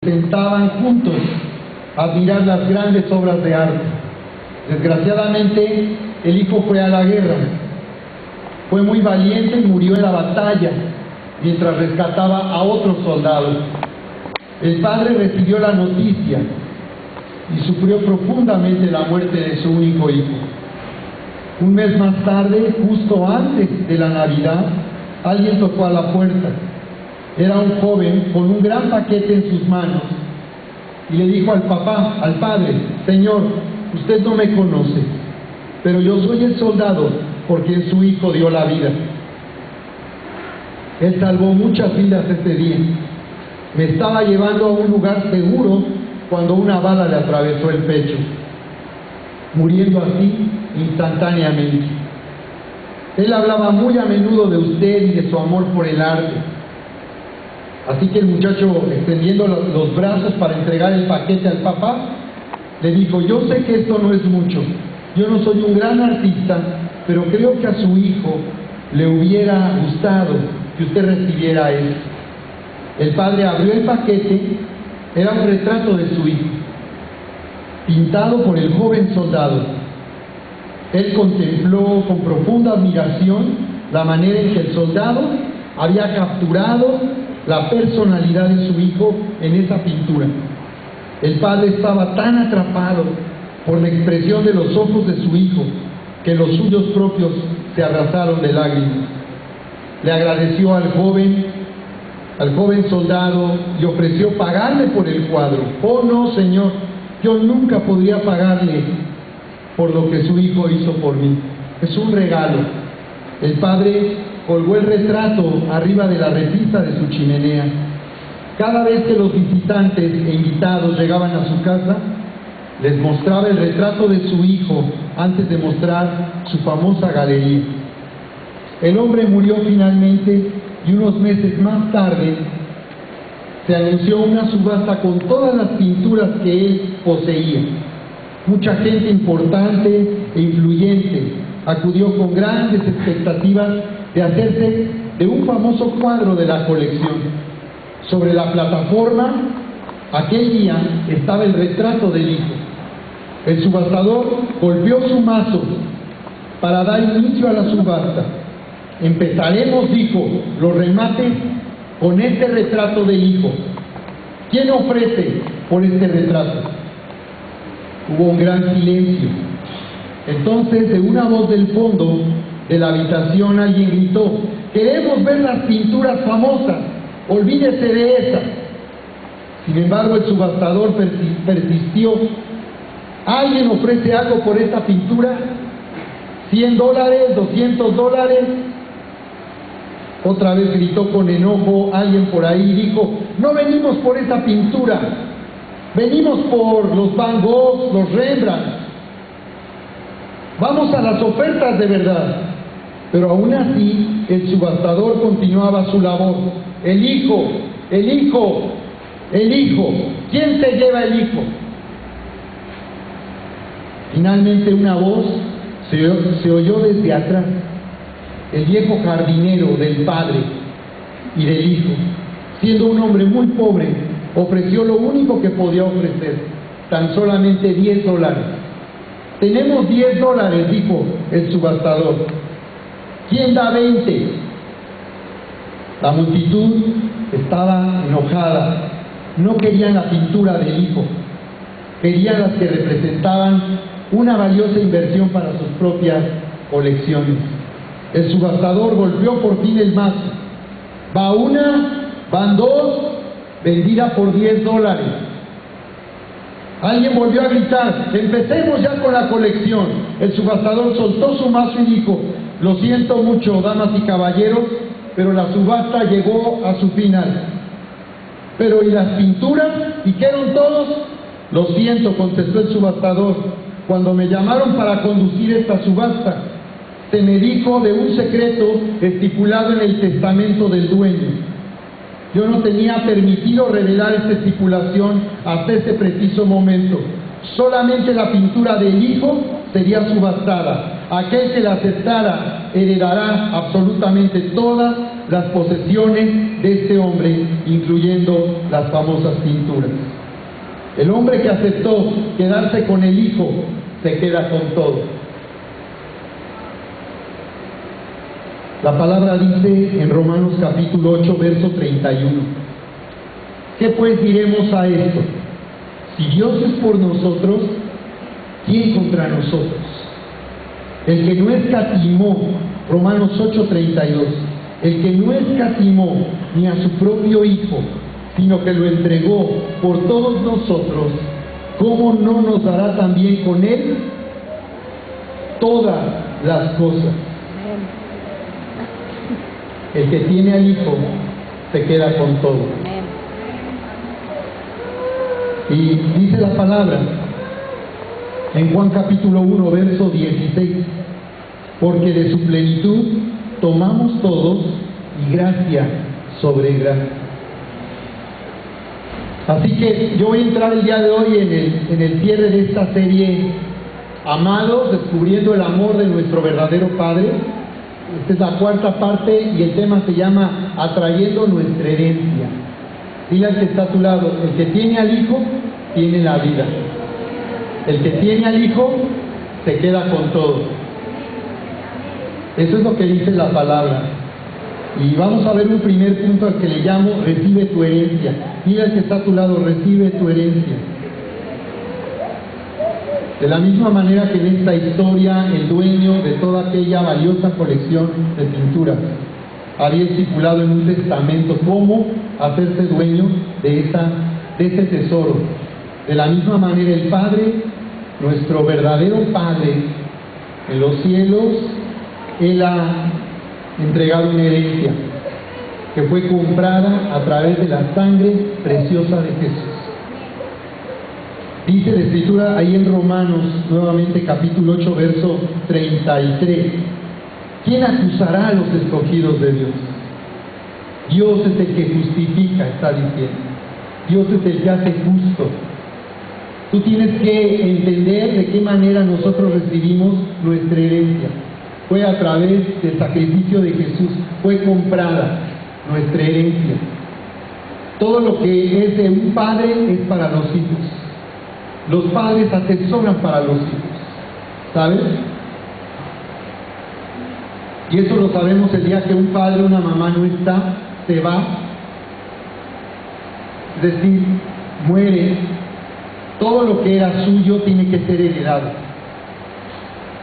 sentaban juntos a admirar las grandes obras de arte. Desgraciadamente, el hijo fue a la guerra. Fue muy valiente y murió en la batalla, mientras rescataba a otros soldados. El padre recibió la noticia y sufrió profundamente la muerte de su único hijo. Un mes más tarde, justo antes de la Navidad, alguien tocó a la puerta. Era un joven con un gran paquete en sus manos y le dijo al padre: Señor, usted no me conoce, pero yo soy el soldado por quien su hijo dio la vida. Él salvó muchas vidas ese día. Me estaba llevando a un lugar seguro cuando una bala le atravesó el pecho, muriendo así instantáneamente. Él hablaba muy a menudo de usted y de su amor por el arte. Así que el muchacho, extendiendo los brazos para entregar el paquete al papá, le dijo: yo sé que esto no es mucho, yo no soy un gran artista, pero creo que a su hijo le hubiera gustado que usted recibiera esto. El padre abrió el paquete. Era un retrato de su hijo, pintado por el joven soldado. Él contempló con profunda admiración la manera en que el soldado había capturado la personalidad de su hijo en esa pintura. El padre estaba tan atrapado por la expresión de los ojos de su hijo que los suyos propios se arrasaron de lágrimas. Le agradeció al joven soldado y ofreció pagarle por el cuadro. Oh no, Señor, yo nunca podría pagarle por lo que su hijo hizo por mí. Es un regalo. El padre colgó el retrato arriba de la repisa de su chimenea. Cada vez que los visitantes e invitados llegaban a su casa, les mostraba el retrato de su hijo antes de mostrar su famosa galería. El hombre murió finalmente y unos meses más tarde se anunció una subasta con todas las pinturas que él poseía. Mucha gente importante e influyente acudió con grandes expectativas de hacerse de un famoso cuadro de la colección. Sobre la plataforma, aquel día, estaba el retrato del hijo. El subastador golpeó su mazo para dar inicio a la subasta. Empezaremos, dijo, los remates con este retrato del hijo. ¿Quién ofrece por este retrato? Hubo un gran silencio. Entonces, de una voz del fondo de la habitación, alguien gritó: queremos ver las pinturas famosas, olvídese de esas. Sin embargo, el subastador persistió. ¿Alguien ofrece algo por esta pintura? $100, $200. Otra vez gritó con enojo alguien por ahí y dijo: no venimos por esa pintura, venimos por los Van Gogh, los Rembrandt. Vamos a las ofertas de verdad. Pero aún así, el subastador continuaba su labor. El hijo, el hijo, el hijo. ¿Quién se lleva el hijo? Finalmente una voz se oyó desde atrás. El viejo jardinero del padre y del hijo, siendo un hombre muy pobre, ofreció lo único que podía ofrecer: tan solamente $10. Tenemos $10, dijo el subastador. ¿Quién da 20? La multitud estaba enojada. No querían la pintura del hijo, querían las que representaban una valiosa inversión para sus propias colecciones. El subastador golpeó por fin el mazo. Va una, van dos, vendida por $10. Alguien volvió a gritar: empecemos ya con la colección. El subastador soltó su mazo y dijo: lo siento mucho, damas y caballeros, pero la subasta llegó a su final. ¿Pero y las pinturas? ¿Dijeron todos? Lo siento, contestó el subastador. Cuando me llamaron para conducir esta subasta, se me dijo de un secreto estipulado en el testamento del dueño. Yo no tenía permitido revelar esta estipulación hasta ese preciso momento. Solamente la pintura del hijo sería subastada. aquel que la aceptara heredará absolutamente todas las posesiones de este hombre, incluyendo las famosas pinturas. El hombre que aceptó quedarse con el Hijo se queda con todo. La palabra dice en Romanos capítulo 8, verso 31. ¿Qué pues diremos a esto? Si Dios es por nosotros, ¿quién contra nosotros? El que no escatimó, Romanos 8:32, el que no escatimó ni a su propio Hijo, sino que lo entregó por todos nosotros, ¿cómo no nos dará también con Él todas las cosas? El que tiene al Hijo se queda con todo. Y dice la palabra en Juan capítulo 1, verso 16, porque de su plenitud tomamos todos y gracia sobre gracia. Así que yo voy a entrar el día de hoy en el cierre de esta serie, Amados, descubriendo el amor de nuestro verdadero Padre. Esta es la cuarta parte y el tema se llama Atrayendo nuestra herencia. Dile al que está a tu lado, el que tiene al Hijo, tiene la vida. El que tiene al Hijo, se queda con todo. Eso es lo que dice la palabra. Y vamos a ver un primer punto al que le llamo, recibe tu herencia. Dile al que está a tu lado, recibe tu herencia. De la misma manera que en esta historia, el dueño de toda aquella valiosa colección de pinturas había estipulado en un testamento cómo hacerse dueño de ese tesoro. De la misma manera el Padre, nuestro verdadero Padre en los cielos, Él ha entregado una herencia que fue comprada a través de la sangre preciosa de Jesús. Dice la Escritura ahí en Romanos, nuevamente capítulo 8, verso 33. ¿Quién acusará a los escogidos de Dios? Dios es el que justifica, está diciendo. Dios es el que hace justo. Tú tienes que entender de qué manera nosotros recibimos nuestra herencia. Fue a través del sacrificio de Jesús, fue comprada nuestra herencia. Todo lo que es de un padre es para los hijos. Los padres atesoran para los hijos, ¿sabes? Y eso lo sabemos el día que un padre o una mamá no está, se va, es decir, muere. Todo lo que era suyo tiene que ser heredado.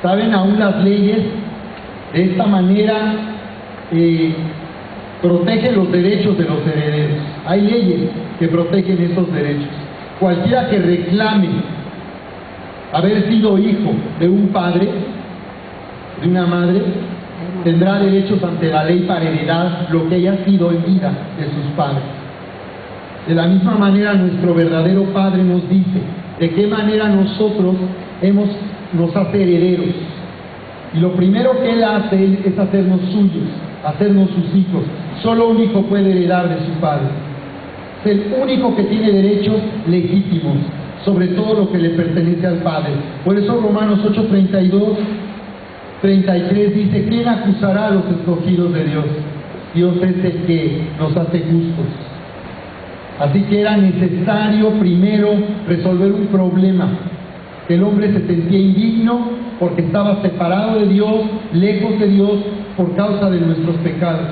¿Saben? Aún las leyes de esta manera protegen los derechos de los herederos. Hay leyes que protegen esos derechos. Cualquiera que reclame haber sido hijo de un padre, de una madre, tendrá derechos ante la ley para heredar lo que haya sido en vida de sus padres. De la misma manera, nuestro verdadero Padre nos dice de qué manera nosotros nos hace herederos. Y lo primero que Él hace es hacernos suyos, hacernos sus hijos. Solo un hijo puede heredar de su padre. Es el único que tiene derechos legítimos sobre todo lo que le pertenece al Padre. Por eso Romanos 8:32, 33 dice: ¿quién acusará a los escogidos de Dios? Dios es el que nos hace justos. Así que era necesario primero resolver un problema, que el hombre se sentía indigno porque estaba separado de Dios, lejos de Dios, por causa de nuestros pecados.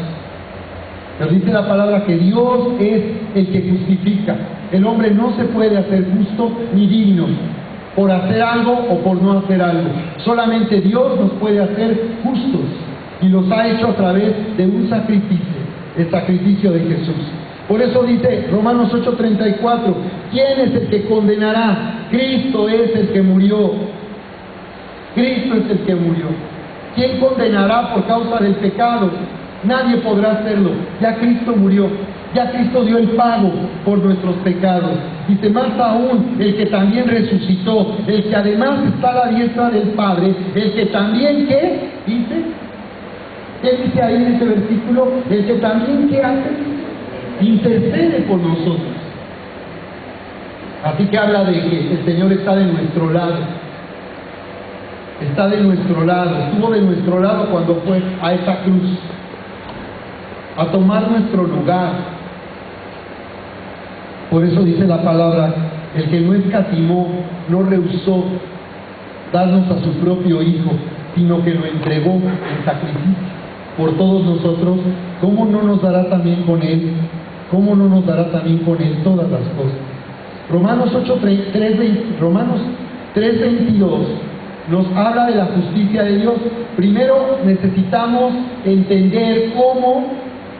Pero dice la palabra que Dios es el que justifica. El hombre no se puede hacer justo ni digno por hacer algo o por no hacer algo. Solamente Dios nos puede hacer justos, y los ha hecho a través de un sacrificio, el sacrificio de Jesús. Por eso dice Romanos 8:34, ¿quién es el que condenará? Cristo es el que murió. Cristo es el que murió. ¿Quién condenará por causa del pecado? Nadie podrá hacerlo. Ya Cristo murió. Ya Cristo dio el pago por nuestros pecados. Dice más aún, el que también resucitó, el que además está a la diestra del Padre, el que también, ¿qué? Dice, ¿qué dice ahí en ese versículo? El que también, ¿qué hace? Intercede por nosotros. Así que habla de que el Señor está de nuestro lado. está de nuestro lado, estuvo de nuestro lado cuando fue a esa cruz, a tomar nuestro lugar. Por eso dice la palabra, el que no escatimó, no rehusó darnos a su propio Hijo, sino que lo entregó en sacrificio por todos nosotros, ¿cómo no nos dará también con Él? ¿Cómo no nos dará también con Él todas las cosas? Romanos 3:22 nos habla de la justicia de Dios. Primero necesitamos entender cómo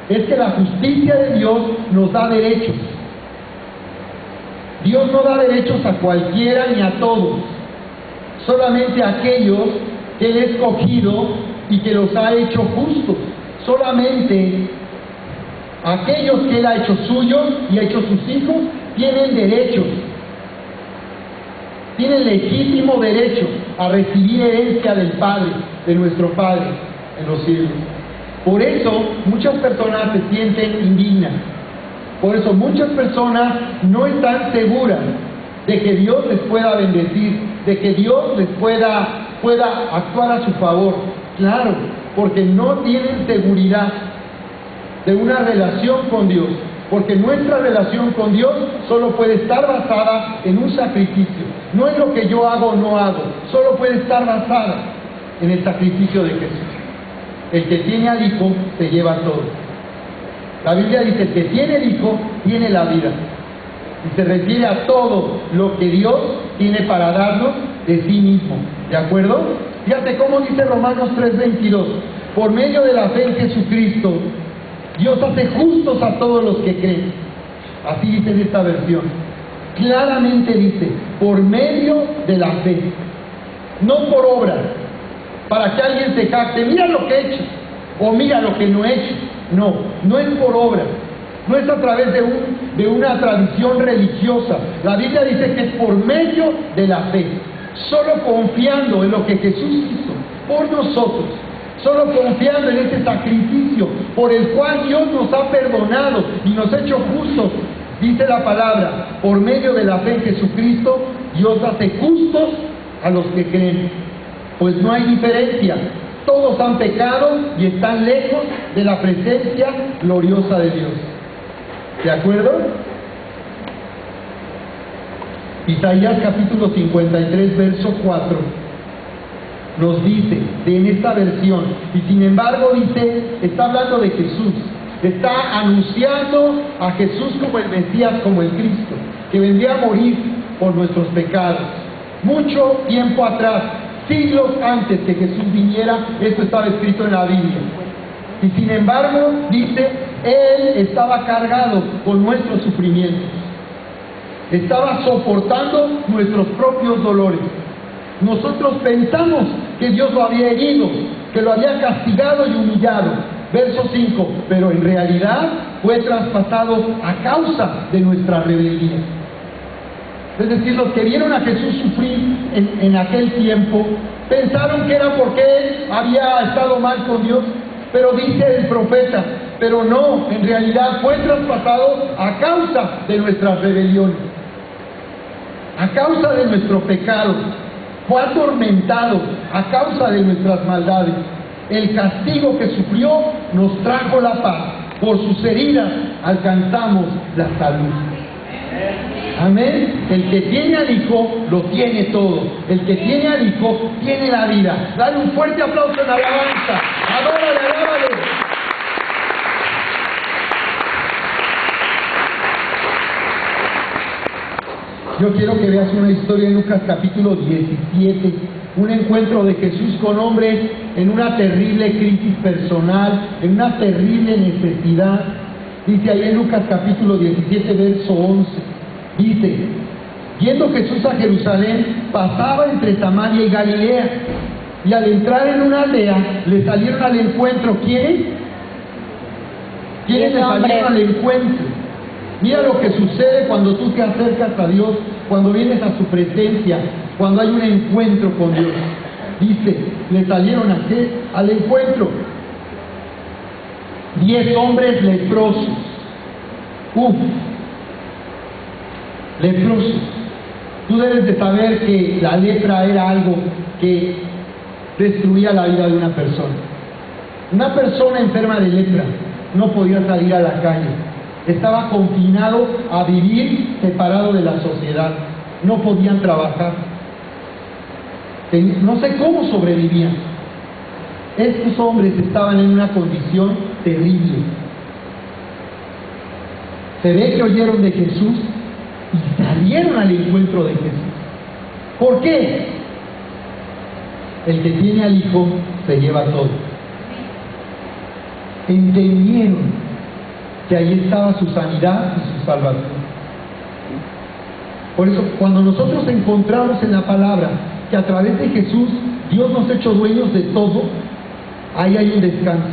es que la justicia de Dios nos da derechos. Dios no da derechos a cualquiera ni a todos, solamente a aquellos que Él ha escogido y que los ha hecho justos. Solamente aquellos que Él ha hecho suyos y ha hecho sus hijos tienen derechos, tienen legítimo derecho a recibir herencia del Padre, de nuestro Padre en los cielos. Por eso muchas personas se sienten indignas. Por eso muchas personas no están seguras de que Dios les pueda bendecir, de que Dios les pueda actuar a su favor. Claro, porque no tienen seguridad de una relación con Dios. Porque nuestra relación con Dios solo puede estar basada en un sacrificio. No en lo que yo hago o no hago, solo puede estar basada en el sacrificio de Jesús. El que tiene al Hijo se lleva todo. La Biblia dice, el que tiene el Hijo tiene la vida. Y se refiere a todo lo que Dios tiene para darnos de sí mismo. ¿De acuerdo? Fíjate cómo dice Romanos 3:22. Por medio de la fe en Jesucristo, Dios hace justos a todos los que creen. Así dice en esta versión. Claramente dice, por medio de la fe. No por obras, para que alguien se jacte, mira lo que he hecho, o mira lo que no he hecho. No, no es por obras, no es a través de una tradición religiosa. La Biblia dice que es por medio de la fe, solo confiando en lo que Jesús hizo por nosotros, solo confiando en ese sacrificio por el cual Dios nos ha perdonado y nos ha hecho justos. Dice la palabra, por medio de la fe en Jesucristo, Dios hace justos a los que creen. Pues no hay diferencia. Todos han pecado y están lejos de la presencia gloriosa de Dios. ¿De acuerdo? Isaías capítulo 53, verso 4, nos dice, en esta versión, y sin embargo dice, está hablando de Jesús, está anunciando a Jesús como el Mesías, como el Cristo, que vendría a morir por nuestros pecados. Mucho tiempo atrás, siglos antes que Jesús viniera, esto estaba escrito en la Biblia. Y sin embargo, dice, Él estaba cargado con nuestros sufrimientos. Estaba soportando nuestros propios dolores. Nosotros pensamos que Dios lo había herido, que lo había castigado y humillado. Verso 5, pero en realidad fue traspasado a causa de nuestra rebeldía. Es decir, los que vieron a Jesús sufrir en aquel tiempo, pensaron que era porque Él había estado mal con Dios, pero dice el profeta, pero no, en realidad fue traspasado a causa de nuestras rebeliones, a causa de nuestro pecado, fue atormentado a causa de nuestras maldades. El castigo que sufrió nos trajo la paz, por sus heridas alcanzamos la salud. Amén. El que tiene al Hijo lo tiene todo. El que tiene al Hijo tiene la vida. Dale un fuerte aplauso en alabanza. Adórale, alábale. Yo quiero que veas una historia en Lucas capítulo 17. Un encuentro de Jesús con hombres en una terrible crisis personal, en una terrible necesidad. Dice ahí en Lucas capítulo 17, verso 11. Dice, yendo Jesús a Jerusalén, pasaba entre Samaria y Galilea, y al entrar en una aldea, le salieron al encuentro. ¿Quiénes? ¿Quiénes le salieron al encuentro? Mira lo que sucede cuando tú te acercas a Dios, cuando vienes a su presencia, cuando hay un encuentro con Dios. Dice, le salieron a qué? Al encuentro 10 hombres leprosos. Leprosos. Tú debes de saber que la lepra era algo que destruía la vida de una persona. Una persona enferma de lepra no podía salir a la calle, estaba confinado a vivir separado de la sociedad, no podían trabajar, no sé cómo sobrevivían. Estos hombres estaban en una condición terrible. Se ve que oyeron de Jesús y salieron al encuentro de Jesús. ¿Por qué? El que tiene al Hijo se lleva todo. Entendieron que ahí estaba su sanidad y su salvación. Por eso, cuando nosotros encontramos en la palabra que a través de Jesús Dios nos ha hecho dueños de todo, ahí hay un descanso.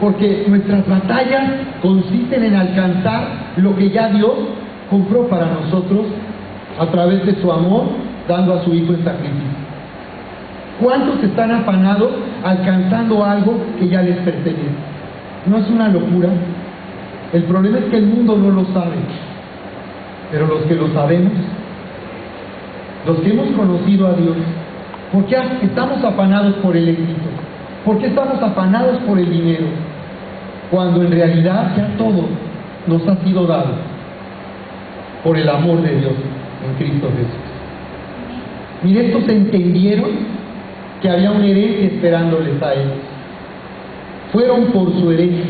Porque nuestras batallas consisten en alcanzar lo que ya Dios compró para nosotros a través de su amor, dando a su Hijo en sacrificio. ¿Cuántos están afanados alcanzando algo que ya les pertenece? ¿No es una locura? El problema es que el mundo no lo sabe, pero los que lo sabemos, los que hemos conocido a Dios, ¿por qué estamos afanados por el éxito? ¿Por qué estamos afanados por el dinero? Cuando en realidad ya todo nos ha sido dado por el amor de Dios en Cristo Jesús. Mire, estos entendieron que había una herencia esperándoles a ellos. Fueron por su herencia.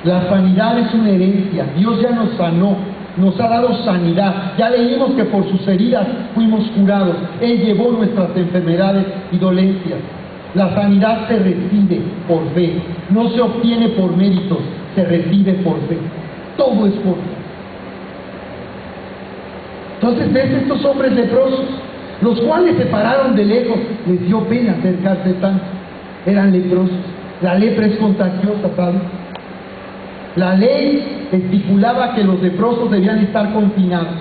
La sanidad es una herencia. Dios ya nos sanó, nos ha dado sanidad. Ya leímos que por sus heridas fuimos curados. Él llevó nuestras enfermedades y dolencias. La sanidad se recibe por fe, no se obtiene por méritos, se recibe por fe. Todo es por fe. Entonces ves estos hombres leprosos, los cuales se pararon de lejos, les dio pena acercarse tanto. Eran leprosos. La lepra es contagiosa, ¿sabes? La ley estipulaba que los leprosos debían estar confinados.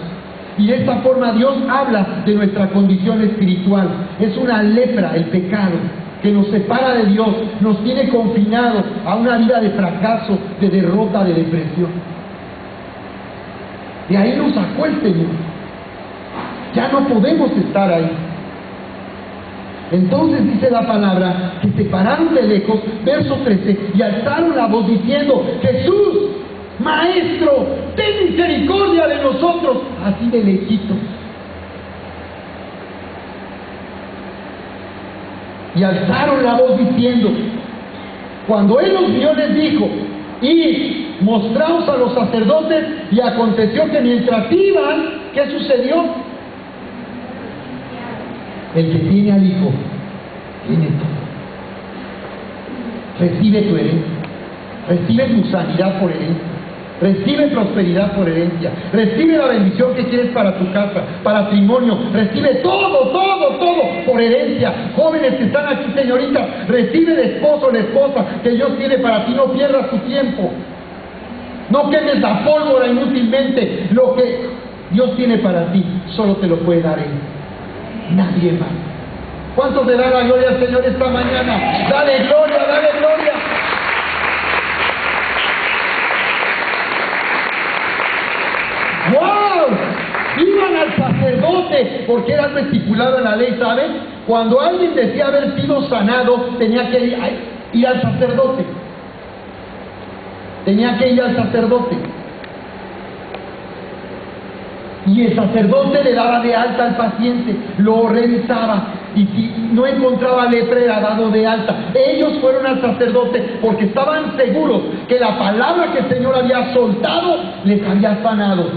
Y de esta forma Dios habla de nuestra condición espiritual. Es una lepra, el pecado, que nos separa de Dios, nos tiene confinados a una vida de fracaso, de derrota, de depresión. De ahí nos sacó el Señor. Ya no podemos estar ahí. Entonces dice la palabra que se pararon de lejos, verso 13, y alzaron la voz diciendo: Jesús, Maestro, ten misericordia de nosotros. Así de lejitos. Y alzaron la voz diciendo, cuando Él los vio les dijo: y mostraos a los sacerdotes. Y aconteció que mientras iban, ¿qué sucedió? El que tiene al Hijo tiene todo. Recibe tu herencia, recibe tu sanidad por herencia, recibe prosperidad por herencia, recibe la bendición que quieres para tu casa, para matrimonio, recibe todo por herencia. Jóvenes que están aquí, señoritas, recibe el esposo, la esposa que Dios tiene para ti. No pierdas tu tiempo, no quemes la pólvora inútilmente. Lo que Dios tiene para ti solo te lo puede dar Él, nadie más. ¿Cuántos le dan la gloria al Señor esta mañana? Dale gloria, dale gloria. ¡Wow! Iban al sacerdote, porque era estipulado en la ley, ¿saben? Cuando alguien decía haber sido sanado, tenía que ir al sacerdote. Tenía que ir al sacerdote. Y el sacerdote le daba de alta al paciente, lo revisaba, y si no encontraba lepra era dado de alta. Ellos fueron al sacerdote porque estaban seguros que la palabra que el Señor había soltado les había sanado.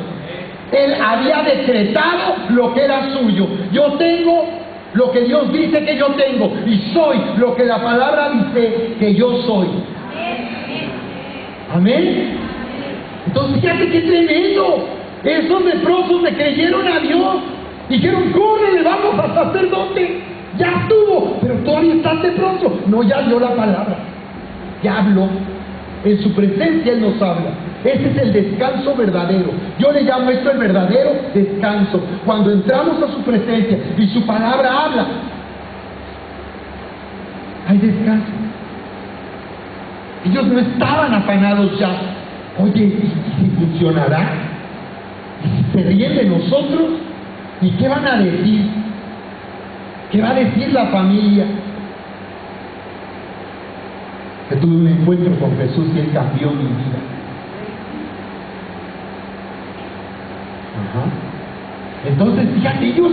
Él había decretado lo que era suyo. Yo tengo lo que Dios dice que yo tengo, y soy lo que la palabra dice que yo soy. Amén. Entonces fíjate qué tremendo. Esos leprosos le creyeron a Dios. Dijeron: córrele, vamos al sacerdote. Ya estuvo, pero todavía estás leproso. No, ya dio la palabra, ya habló. En su presencia Él nos habla. Ese es el descanso verdadero. Yo le llamo esto el verdadero descanso. Cuando entramos a su presencia y su palabra habla, hay descanso. Ellos no estaban afanados ya. Oye, ¿y si funcionará? ¿Y si se ríen de nosotros? ¿Y qué van a decir? ¿Qué va a decir la familia? Que tuve un encuentro con Jesús y Él cambió mi vida. Ajá. Entonces, fíjate, ellos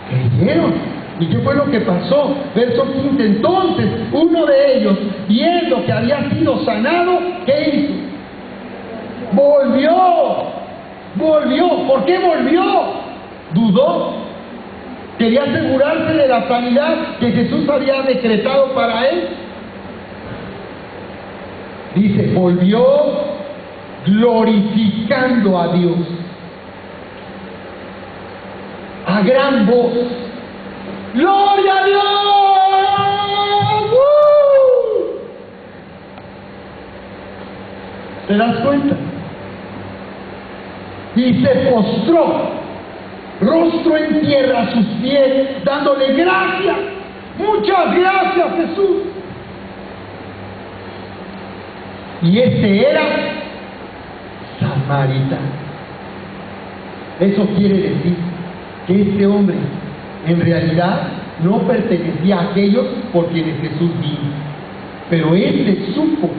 creyeron. ¿Y qué fue lo que pasó? Verso 15. Entonces, uno de ellos, viendo que había sido sanado, ¿qué hizo? Volvió. ¿Por qué volvió? Dudó. Quería asegurarse de la sanidad que Jesús había decretado para él. Dice, volvió glorificando a Dios a gran voz. ¡Gloria a Dios! ¿Te das cuenta? Y se postró, rostro en tierra a sus pies, dándole gracias. Muchas gracias, Jesús. Y este era samaritano. Eso quiere decir que este hombre en realidad no pertenecía a aquellos por quienes Jesús vino, pero éste supo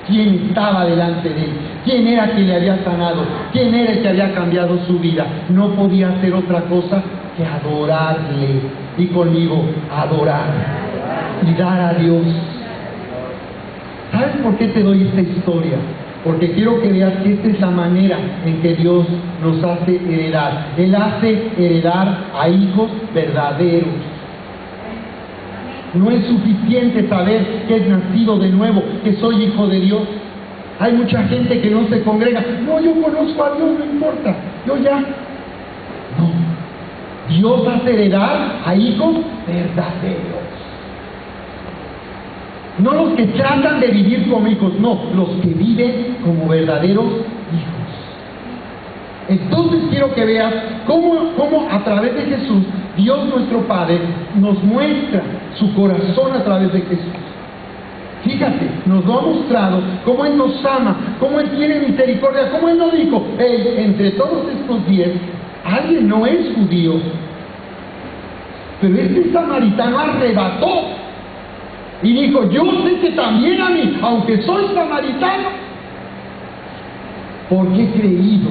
quién estaba delante de él, quién era quien le había sanado, quién era el que había cambiado su vida. No podía hacer otra cosa que adorarle. Y conmigo, adorar y dar a Dios. ¿Sabes por qué te doy esta historia? Porque quiero que veas que esta es la manera en que Dios nos hace heredar. Él hace heredar a hijos verdaderos. No es suficiente saber que es nacido de nuevo, que soy hijo de Dios. Hay mucha gente que no se congrega. No, yo conozco a Dios, no importa. Yo ya. No. Dios hace heredar a hijos verdaderos. No los que tratan de vivir como hijos, no, los que viven como verdaderos hijos. Entonces quiero que veas cómo a través de Jesús, Dios nuestro Padre nos muestra su corazón a través de Jesús. Fíjate, nos lo ha mostrado, cómo Él nos ama, cómo Él tiene misericordia, cómo Él nos dijo, entre todos estos 10, alguien no es judío, pero este samaritano arrebató y dijo, yo sé que también a mí, aunque soy samaritano, porque he creído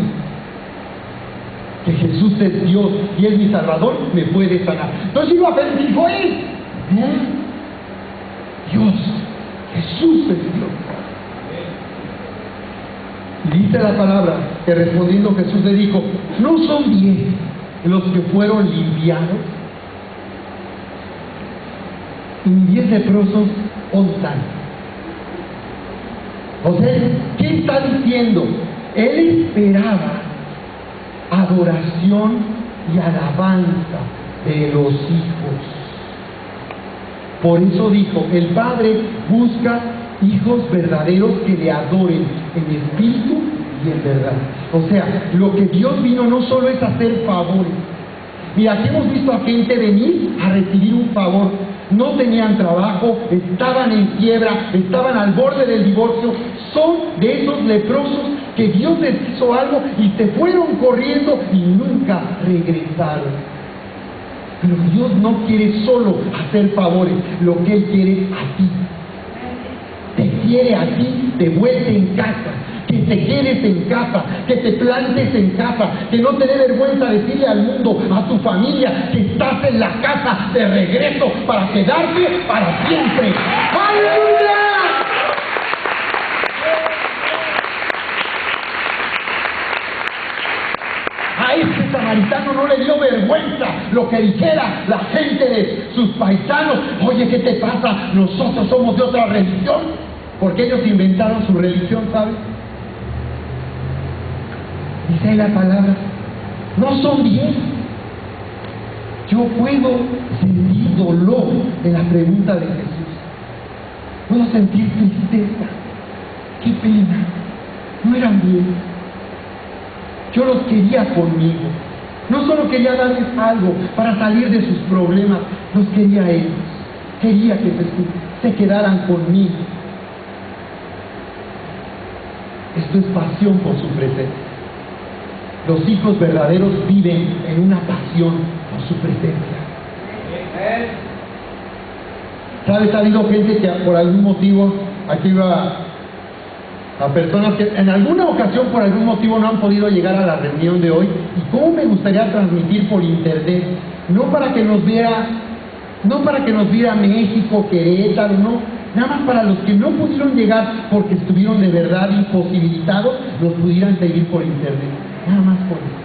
que Jesús es Dios y es mi Salvador, me puede sanar. Entonces iba a ver, dijo él, Dios, Jesús es Dios. Y dice la palabra que respondiendo Jesús le dijo, ¿no son 10 los que fueron limpiados? Y 10 leprosos ontan. O sea, ¿qué está diciendo? Él esperaba adoración y alabanza de los hijos. Por eso dijo, el Padre busca hijos verdaderos que le adoren en espíritu y en verdad. O sea, lo que Dios vino no solo es hacer favores. Mira, aquí hemos visto a gente venir a recibir un favor. No tenían trabajo, estaban en quiebra, estaban al borde del divorcio. Son de esos leprosos que Dios les hizo algo y se fueron corriendo y nunca regresaron. Pero Dios no quiere solo hacer favores, lo que Él quiere es a ti. Te quiere a ti de vuelta en casa, que te quedes en casa, que te plantes en casa, que no te dé vergüenza decirle al mundo, a tu familia, que estás en la casa de regreso para quedarte para siempre. ¡Aleluya! A este samaritano no le dio vergüenza lo que dijera la gente de sus paisanos. Oye, ¿qué te pasa? Nosotros somos de otra religión. Porque ellos inventaron su religión, ¿sabes? Dice ahí la palabra, no son 10. Yo puedo sentir dolor en la pregunta de Jesús. Puedo sentir tristeza. Qué pena. No eran 10. Yo los quería conmigo. No solo quería darles algo para salir de sus problemas, los quería a ellos. Quería que se quedaran conmigo. Esto es pasión por su presencia. Los hijos verdaderos viven en una pasión por su presencia. ¿Sabes? Ha habido gente que por algún motivo, aquí va a personas que en alguna ocasión por algún motivo no han podido llegar a la reunión de hoy. ¿Y cómo me gustaría transmitir por internet? No para que nos viera México, Querétaro, no. Nada más para los que no pudieron llegar porque estuvieron de verdad imposibilitados, los pudieran seguir por internet. Nada más por eso.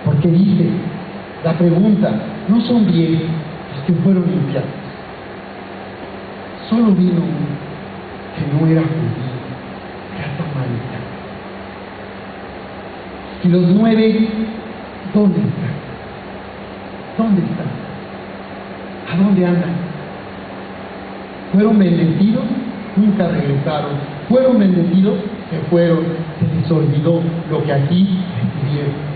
Porque dice, la pregunta, no son 10 los que fueron limpiados. Solo vino uno que no era judío, era samaritano. Y los 9, ¿dónde están? ¿Dónde están? ¿A dónde andan? ¿Fueron bendecidos? Nunca regresaron. ¿Fueron bendecidos? Se fueron. Se les olvidó lo que aquí recibieron.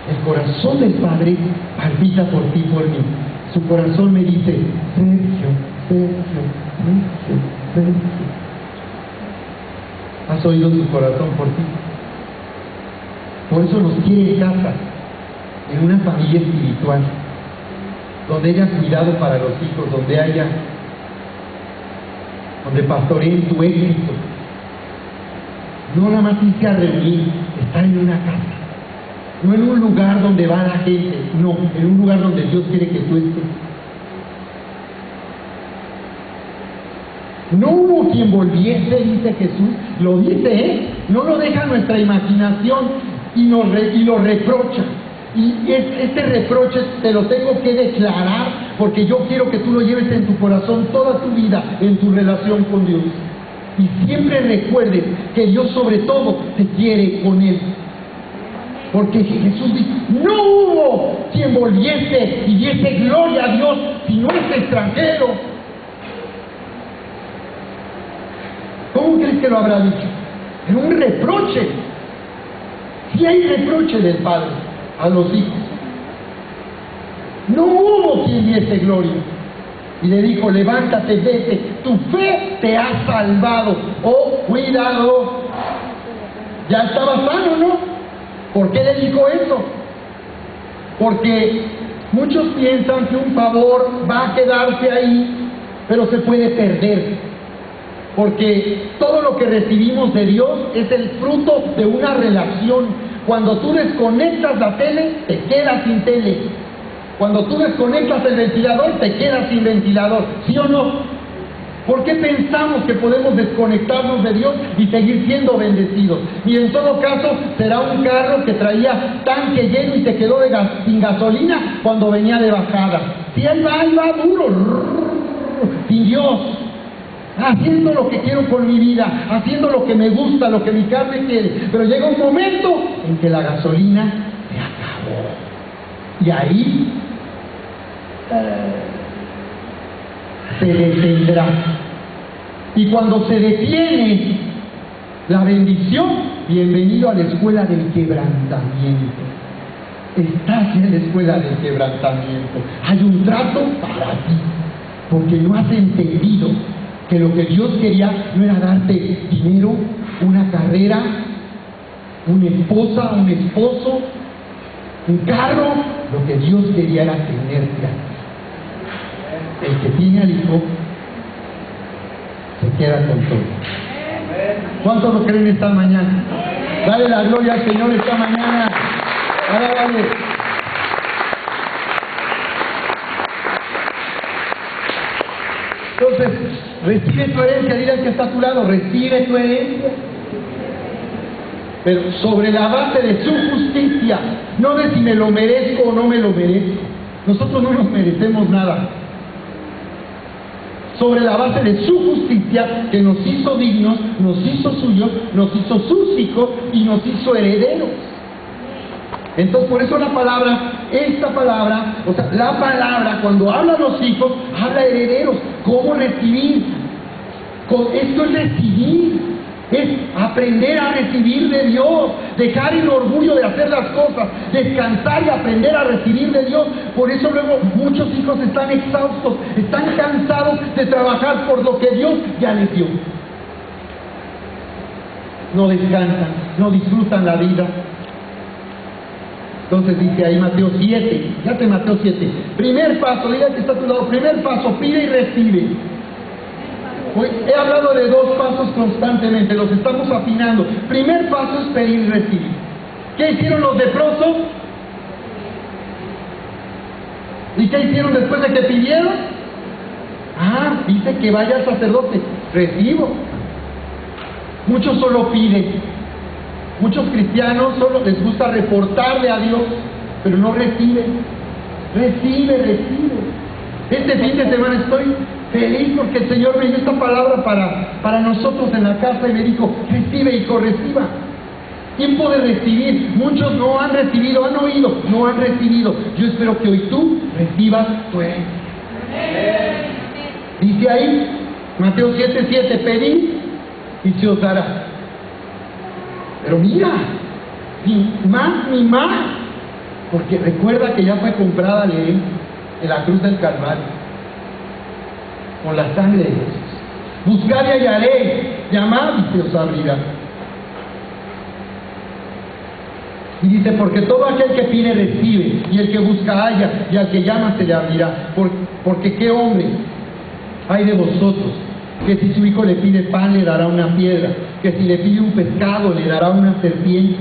El corazón del Padre palpita por ti, por mí. Su corazón me dice, Sergio, Sergio, Sergio, Sergio. ¿Has oído su corazón por ti? Por eso nos quiere en casa, en una familia espiritual, donde haya cuidado para los hijos, donde pastoreen tu éxito. No nada más irse a reunir, estar en una casa. No en un lugar donde va la gente, no, en un lugar donde Dios quiere que tú estés. No hubo quien volviese, dice Jesús, lo dice, no lo deja nuestra imaginación y lo reprocha. Y este reproche te lo tengo que declarar porque yo quiero que tú lo lleves en tu corazón toda tu vida, en tu relación con Dios. Y siempre recuerdes que Dios sobre todo te quiere con Él. Porque Jesús dijo, no hubo quien volviese y diese gloria a Dios sino este extranjero. ¿Cómo crees que lo habrá dicho? Era un reproche. Si hay reproche del Padre a los hijos. No hubo quien diese gloria. Y le dijo, levántate, vete, tu fe te ha salvado. Oh, cuidado. Ya estaba sano, ¿no? ¿Por qué le dijo eso? Porque muchos piensan que un favor va a quedarse ahí, pero se puede perder. Porque todo lo que recibimos de Dios es el fruto de una relación. Cuando tú desconectas la tele, te quedas sin tele. Cuando tú desconectas el ventilador, te quedas sin ventilador. ¿Sí o no? ¿Por qué pensamos que podemos desconectarnos de Dios y seguir siendo bendecidos? Y en todo caso, será un carro que traía tanque lleno y te quedó sin gasolina cuando venía de bajada. Si ahí va duro, sin Dios, haciendo lo que quiero con mi vida, haciendo lo que me gusta, lo que mi carne quiere. Pero llega un momento en que la gasolina se acabó. Y ahí se detendrá. Y cuando se detiene la bendición, bienvenido a la escuela del quebrantamiento. Estás en la escuela del quebrantamiento. Hay un trato para ti, porque no has entendido que lo que Dios quería no era darte dinero, una carrera, una esposa, un esposo, un carro. Lo que Dios quería era tenerte a ti. El que tiene al hijo se queda con todo. ¿Cuántos lo creen esta mañana? Dale la gloria al Señor esta mañana. Dale. Entonces, recibe tu herencia. Dile al que está a tu lado, recibe tu herencia. Pero sobre la base de su justicia, no de si me lo merezco o no me lo merezco. Nosotros no nos merecemos nada. Sobre la base de su justicia, que nos hizo dignos, nos hizo suyos, nos hizo sus hijos y nos hizo herederos. Entonces, por eso la palabra, la palabra, cuando habla a los hijos, habla de herederos. ¿Cómo recibir? Esto es recibir. Es aprender a recibir de Dios, dejar el orgullo de hacer las cosas, descansar y aprender a recibir de Dios. Por eso luego muchos hijos están exhaustos, están cansados de trabajar por lo que Dios ya les dio. no descansan, no disfrutan la vida. Entonces dice ahí Mateo 7, fíjate Mateo 7, primer paso, diga que está a tu lado, primer paso, pide y recibe. Hoy he hablado de dos pasos constantemente, los estamos afinando. Primer paso es pedir y recibir. ¿Qué hicieron los leprosos? ¿Y qué hicieron después de que pidieron? Dice que vaya al sacerdote, recibo. Muchos solo piden. Muchos cristianos solo les gusta reportarle a Dios, pero no reciben. Recibe. Este fin de semana estoy feliz porque el Señor me dio esta palabra para nosotros en la casa y me dijo, recibe, hijo, reciba. Tiempo de recibir. Muchos no han recibido, han oído, no han recibido. Yo espero que hoy tú recibas tu herencia. Dice ahí, Mateo 7:7, pedid y se os dará. Pero mira, ni más, porque recuerda que ya fue comprada la herencia en la cruz del Calvario, con la sangre de Jesús. Buscad y hallaréis, llamad y se os abrirá. Y dice, porque todo aquel que pide recibe, y el que busca halla, y al que llama se le abrirá. Porque qué hombre hay de vosotros, que si su hijo le pide pan le dará una piedra, que si le pide un pescado le dará una serpiente.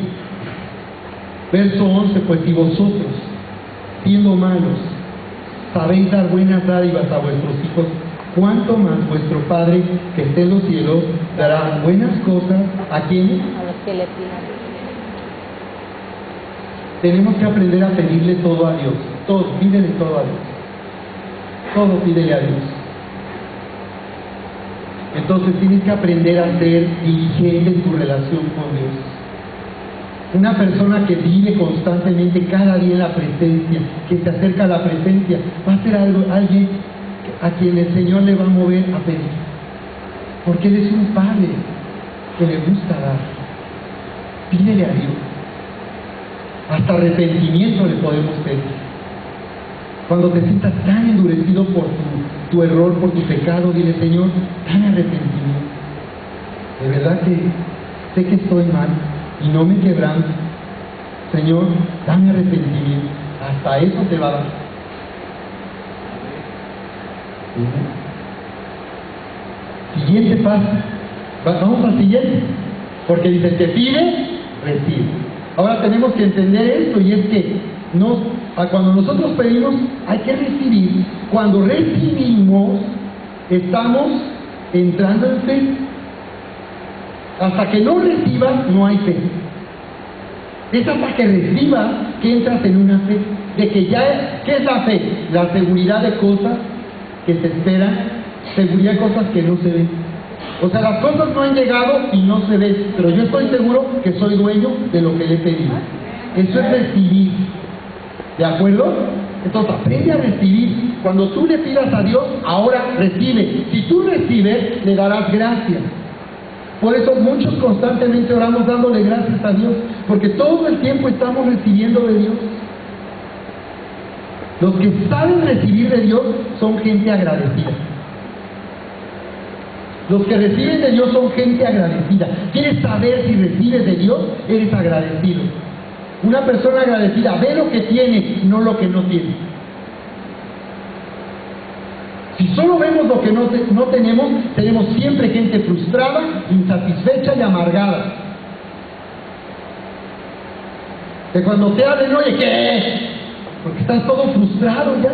Verso 11, pues si vosotros, siendo malos, sabéis dar buenas dádivas a vuestros hijos, cuánto más vuestro Padre que está en los cielos dará buenas cosas a quienes, a los que le pidan. Tenemos que aprender a pedirle todo a Dios. Todo, pídele todo a Dios. Todo pídele a Dios. Entonces tienes que aprender a ser diligente en tu relación con Dios. Una persona que vive constantemente cada día en la presencia, que se acerca a la presencia, va a ser alguien a quien el Señor le va a mover a pedir. Porque Él es un Padre que le gusta dar. Pídele a Dios. Hasta arrepentimiento le podemos pedir. Cuando te sientas tan endurecido por tu error, por tu pecado, dile, Señor, dame arrepentimiento. De verdad que sé que estoy mal y no me quebranto. Señor, dame arrepentimiento. Hasta eso te va a dar. Siguiente paso. Vamos al siguiente. Porque dice, el que pide, recibe. Ahora tenemos que entender esto, y es que cuando nosotros pedimos hay que recibir. Cuando recibimos estamos entrando en fe. Hasta que no recibas no hay fe. Es hasta que recibas que entras en una fe. De que ¿qué es la fe? La seguridad de cosas que se esperan, seguridad de cosas que no se ven. O sea, las cosas no han llegado y no se ven, pero yo estoy seguro que soy dueño de lo que le he pedido. Eso es recibir. ¿De acuerdo? Entonces aprende a recibir. Cuando tú le pidas a Dios, ahora recibe. Si tú recibes, le darás gracias. Por eso muchos constantemente oramos dándole gracias a Dios, porque todo el tiempo estamos recibiendo de Dios. Los que saben recibir de Dios son gente agradecida. Los que reciben de Dios son gente agradecida. ¿Quieres saber si recibes de Dios? Eres agradecido. Una persona agradecida ve lo que tiene, no lo que no tiene. Si solo vemos lo que no tenemos, tenemos siempre gente frustrada, insatisfecha y amargada. Que cuando te hablen, oye, ¿qué? Porque estás todo frustrado ya.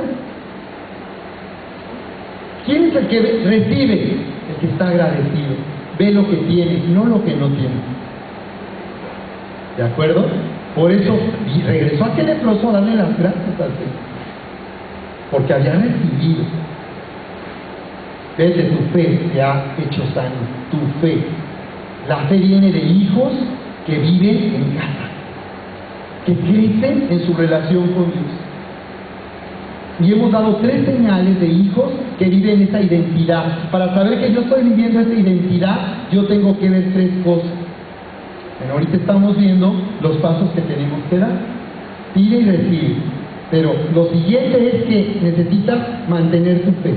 ¿Quién es el que recibe? El que está agradecido. Ve lo que tiene, no lo que no tiene. ¿De acuerdo? Por eso, y regresó aquel leproso a darle las gracias al Señor. Porque había recibido. Vete, tu fe te ha hecho sano. Tu fe. La fe viene de hijos que viven en casa, que crecen en su relación con Dios. Y hemos dado 3 señales de hijos que viven esa identidad. Para saber que yo estoy viviendo esa identidad, yo tengo que ver 3 cosas. Bueno, ahorita estamos viendo los pasos que tenemos que dar. Pide y recibe. Pero lo siguiente es que necesitas mantener tu fe.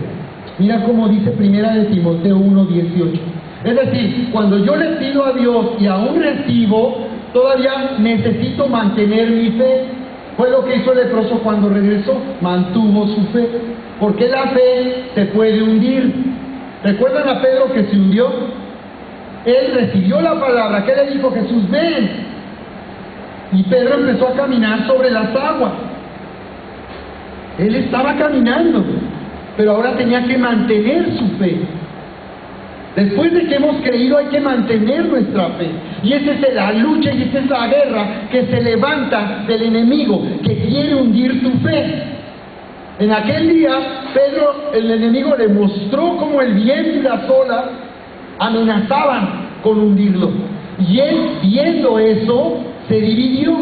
Mira cómo dice 1 de Timoteo 1:18. Es decir, cuando yo le pido a Dios y aún recibo, todavía necesito mantener mi fe. Fue lo que hizo el leproso cuando regresó, mantuvo su fe. Porque la fe se puede hundir. ¿Recuerdan a Pedro que se hundió? Él recibió la palabra. ¿Qué le dijo Jesús? Ven. Y Pedro empezó a caminar sobre las aguas. Él estaba caminando, pero ahora tenía que mantener su fe. Después de que hemos creído hay que mantener nuestra fe. Y esa es la lucha y esa es la guerra que se levanta del enemigo, que quiere hundir tu fe. En aquel día, Pedro, el enemigo le mostró cómo el viento y las olas amenazaban con hundirlo. Y él, viendo eso, se dividió.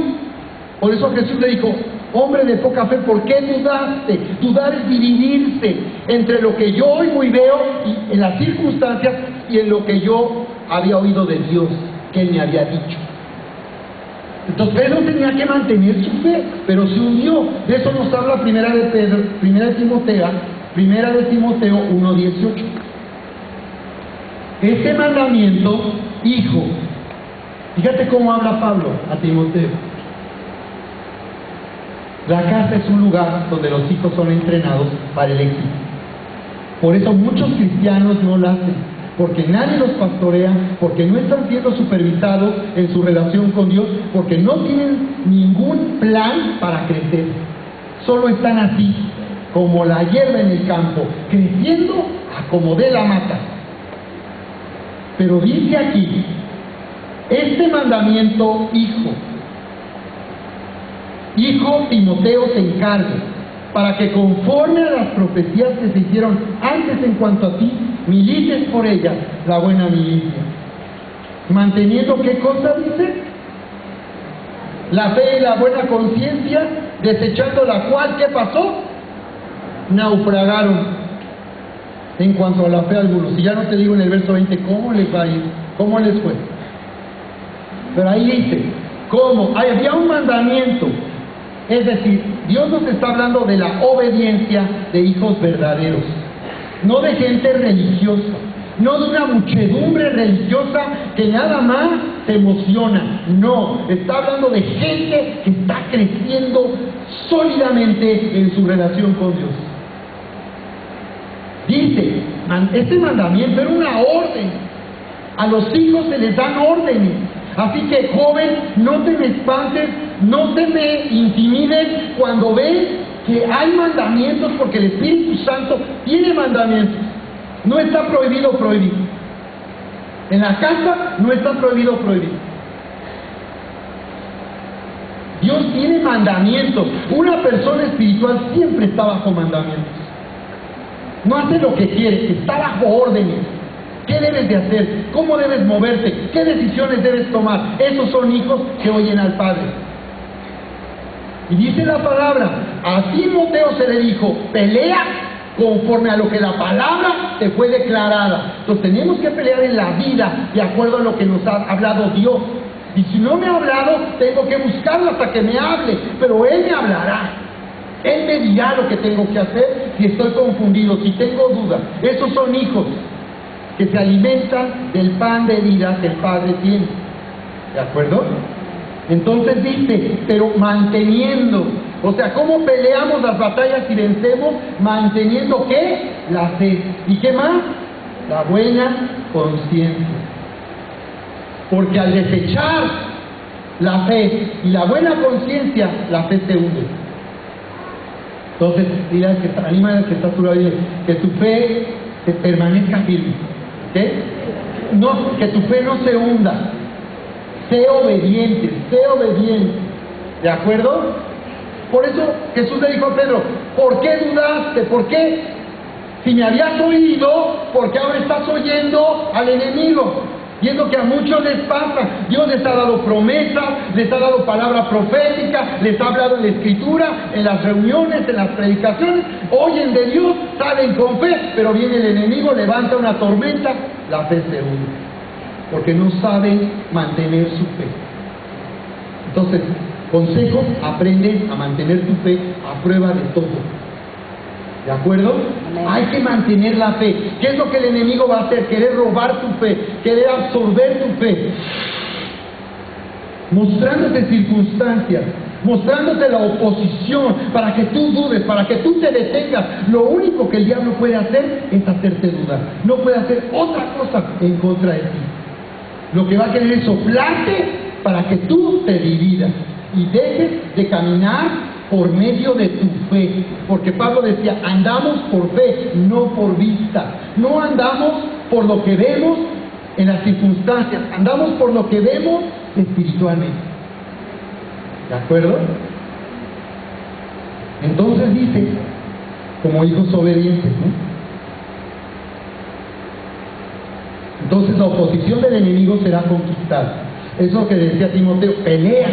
Por eso Jesús le dijo: hombre de poca fe, ¿por qué dudaste? Dudar es dividirse entre lo que yo oigo y veo y en las circunstancias y en lo que yo había oído de Dios, que Él me había dicho. Entonces Pedro tenía que mantener su fe, pero se hundió. De eso nos habla primera de Timoteo 1:18. Este mandamiento, hijo, fíjate cómo habla Pablo a Timoteo. La casa es un lugar donde los hijos son entrenados para el éxito. Por eso muchos cristianos no lo hacen, porque nadie los pastorea, porque no están siendo supervisados en su relación con Dios, porque no tienen ningún plan para crecer. Solo están así, como la hierba en el campo, creciendo a como dé la mata. Pero dice aquí, este mandamiento, Hijo Timoteo, te encargo, para que conforme a las profecías que se hicieron antes en cuanto a ti, milites por ellas la buena milicia. Manteniendo, ¿qué cosa dice? La fe y la buena conciencia, desechando la cual, ¿qué pasó? Naufragaron. En cuanto a la fe algunos. Y ya no te digo en el verso 20 cómo les va a ir, cómo les fue. Pero ahí dice, ¿cómo? Había un mandamiento. Es decir, Dios nos está hablando de la obediencia de hijos verdaderos, no de gente religiosa, no de una muchedumbre religiosa que nada más se emociona. No, está hablando de gente que está creciendo sólidamente en su relación con Dios. Dice, este mandamiento era una orden. A los hijos se les dan órdenes. Así que, joven, no te me espantes, no te me intimides cuando ves que hay mandamientos, porque el Espíritu Santo tiene mandamientos. No está prohibido prohibir. En la casa no está prohibido prohibir. Dios tiene mandamientos. Una persona espiritual siempre está bajo mandamientos. No hace lo que quiere, está bajo órdenes. ¿Qué debes de hacer? ¿Cómo debes moverte? ¿Qué decisiones debes tomar? Esos son hijos que oyen al Padre. Y dice la palabra, a Timoteo se le dijo, pelea conforme a lo que la palabra te fue declarada. Entonces tenemos que pelear en la vida de acuerdo a lo que nos ha hablado Dios. Y si no me ha hablado, tengo que buscarlo hasta que me hable, pero Él me hablará. Él me dirá lo que tengo que hacer si estoy confundido, si tengo dudas. Esos son hijos que se alimentan del pan de vida que el Padre tiene. ¿De acuerdo? Entonces dice, pero manteniendo. O sea, ¿cómo peleamos las batallas y vencemos? Manteniendo, ¿qué? La fe. ¿Y qué más? La buena conciencia. Porque al desechar la fe y la buena conciencia, la fe se hunde. Entonces, dile que anima al que está a tu lado, dile que tu fe te permanezca firme. ¿Qué? No, que tu fe no se hunda. Sé obediente, sé obediente. ¿De acuerdo? Por eso Jesús le dijo a Pedro, ¿por qué dudaste? ¿Por qué? Si me habías oído, ¿por qué ahora estás oyendo al enemigo? Viendo que a muchos les pasa, Dios les ha dado promesas, les ha dado palabra profética, les ha hablado en la Escritura, en las reuniones, en las predicaciones, oyen de Dios, salen con fe, pero viene el enemigo, levanta una tormenta, la fe se hunde, porque no saben mantener su fe. Entonces, consejo, aprende a mantener tu fe a prueba de todo. ¿De acuerdo? Amén. Hay que mantener la fe. ¿Qué es lo que el enemigo va a hacer? Querer robar tu fe, querer absorber tu fe, mostrándote circunstancias, mostrándote la oposición para que tú dudes, para que tú te detengas. Lo único que el diablo puede hacer es hacerte dudar. No puede hacer otra cosa en contra de ti. Lo que va a querer es soplarte para que tú te dividas y dejes de caminar por medio de tu fe. Porque Pablo decía, andamos por fe, no por vista. No andamos por lo que vemos en las circunstancias, andamos por lo que vemos espiritualmente. ¿De acuerdo? Entonces dice, como hijos obedientes, ¿no? Entonces la oposición del enemigo será conquistada. Eso es lo que decía Timoteo, pelea.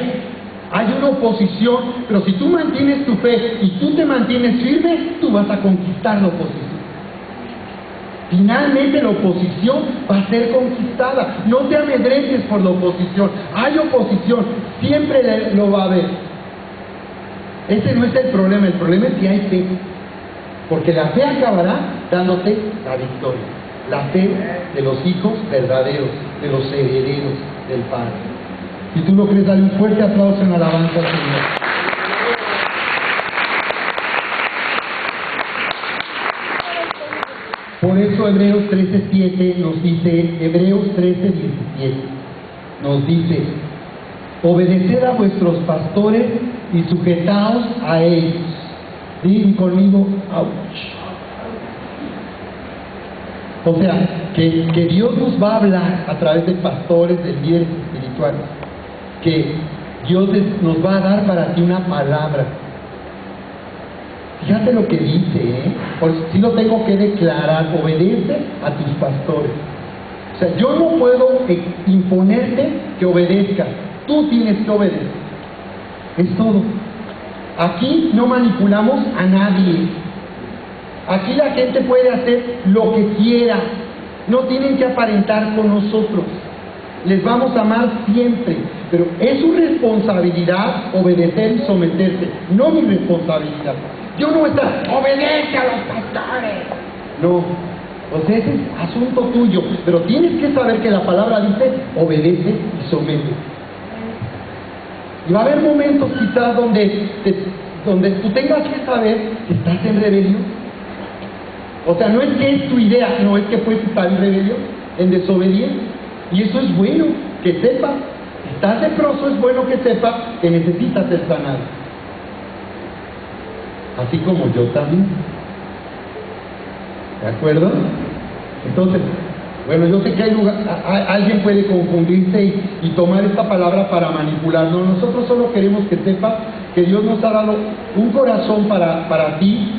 Hay una oposición, pero si tú mantienes tu fe y tú te mantienes firme, tú vas a conquistar la oposición. Finalmente la oposición va a ser conquistada. No te amedrentes por la oposición. Hay oposición, siempre lo va a haber. Ese no es el problema es que hay fe. Porque la fe acabará dándote la victoria. La fe de los hijos verdaderos, de los herederos del Padre. Si tú lo crees, dale un fuerte aplauso en alabanza al Señor. Por eso Hebreos 13:7 nos dice, Hebreos 13:17 nos dice, obedeced a vuestros pastores y sujetaos a ellos. Digan conmigo, ouch. O sea, que Dios nos va a hablar a través de pastores, de líderes espirituales, que Dios nos va a dar para ti una palabra. Fíjate lo que dice, Por si lo tengo que declarar, obedece a tus pastores. O sea, yo no puedo imponerte que obedezcas, tú tienes que obedecer. Es todo. Aquí no manipulamos a nadie. Aquí la gente puede hacer lo que quiera. No tienen que aparentar con nosotros. Les vamos a amar siempre. Pero es su responsabilidad obedecer y someterse, no mi responsabilidad. Yo no voy a estar, obedece a los pastores. No, pues ese es asunto tuyo. Pero tienes que saber que la palabra dice, obedece y somete. Y va a haber momentos quizás donde tú tengas que saber que estás en rebelión. O sea, no es que es tu idea, no es que puedes estar en rebelión, en desobediencia. Y eso es bueno, que sepas. Si estás leproso, es bueno que sepas que necesitas ser sanado. Así como yo también. ¿De acuerdo? Entonces, bueno, yo sé que alguien puede confundirse y tomar esta palabra para manipularnos. Nosotros solo queremos que sepas que Dios nos ha dado un corazón para ti,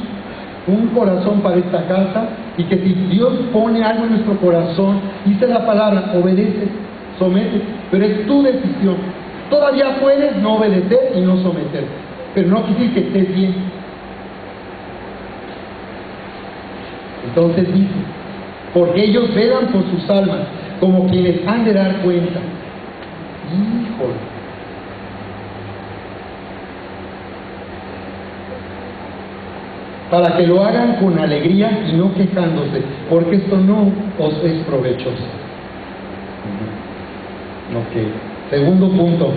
un corazón para esta casa, y que si Dios pone algo en nuestro corazón, dice la palabra, obedece, somete, pero es tu decisión. Todavía puedes no obedecer y no someter, pero no quiere decir que estés bien. Entonces dice, porque ellos velan por sus almas, como quienes han de dar cuenta. Híjole. Para que lo hagan con alegría y no quejándose, porque esto no os es provechoso. Ok. Segundo punto,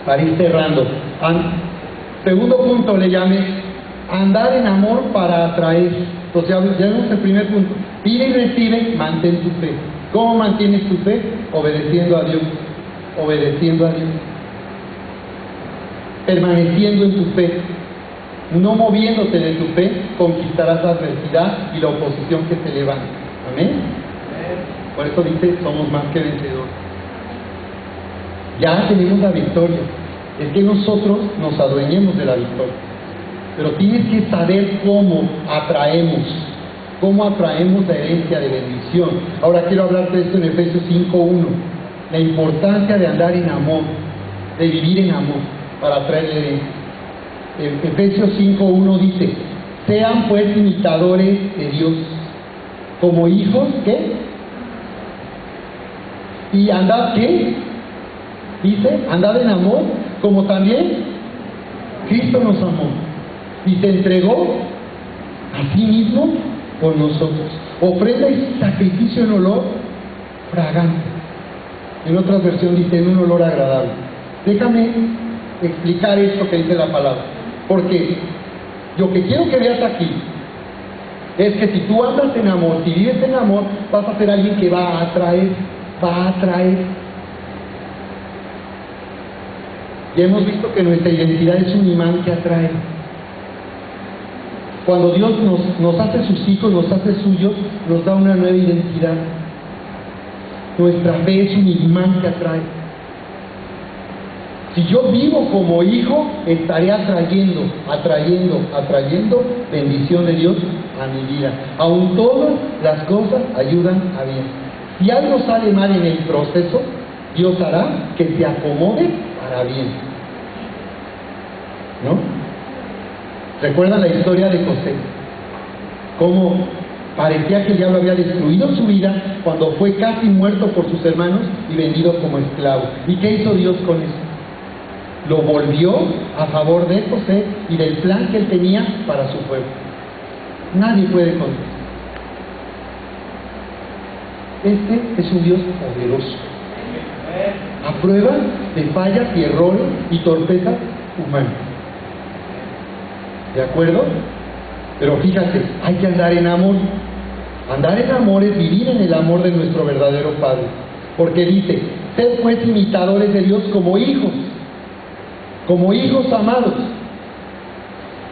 para ir cerrando. Segundo punto le llamé andar en amor para atraer. Entonces ya vemos el primer punto. Pide y recibe, mantén tu fe. ¿Cómo mantienes tu fe? Obedeciendo a Dios. Obedeciendo a Dios. Permaneciendo en tu fe. No moviéndote de tu fe, conquistarás la adversidad y la oposición que se levanta. Amén. Por eso dice, somos más que vencedores. Ya tenemos la victoria. Es que nosotros nos adueñemos de la victoria. Pero tienes que saber cómo atraemos la herencia de bendición. Ahora quiero hablarte de esto en Efesios 5:1. La importancia de andar en amor, de vivir en amor, para atraer la herencia. En Efesios 5:1 dice, sean pues imitadores de Dios, como hijos, ¿qué? Y andad, ¿qué? Dice, andad en amor, como también Cristo nos amó y se entregó a sí mismo por nosotros. Ofrenda y sacrificio en olor fragante. En otra versión dice en un olor agradable. Déjame explicar esto que dice la palabra, porque lo que quiero que veas aquí es que si tú andas en amor, si vives en amor, vas a ser alguien que va a atraer. Ya hemos visto que nuestra identidad es un imán que atrae. Cuando Dios nos hace sus hijos, nos hace suyos, nos da una nueva identidad. Nuestra fe es un imán que atrae. Si yo vivo como hijo, estaré atrayendo bendición de Dios a mi vida. Aun todas las cosas ayudan a bien. Si algo sale mal en el proceso, Dios hará que se acomode para bien. ¿No? ¿Recuerdan la historia de José? Cómo parecía que el diablo había destruido su vida cuando fue casi muerto por sus hermanos y vendido como esclavo. ¿Y qué hizo Dios con eso? Lo volvió a favor de José y del plan que él tenía para su pueblo. Nadie puede con eso. Este es un Dios poderoso. A prueba de fallas y errores y torpezas humanas. ¿De acuerdo? Pero fíjate, hay que andar en amor. Andar en amor es vivir en el amor de nuestro verdadero Padre. Porque dice, sed pues imitadores de Dios como hijos amados.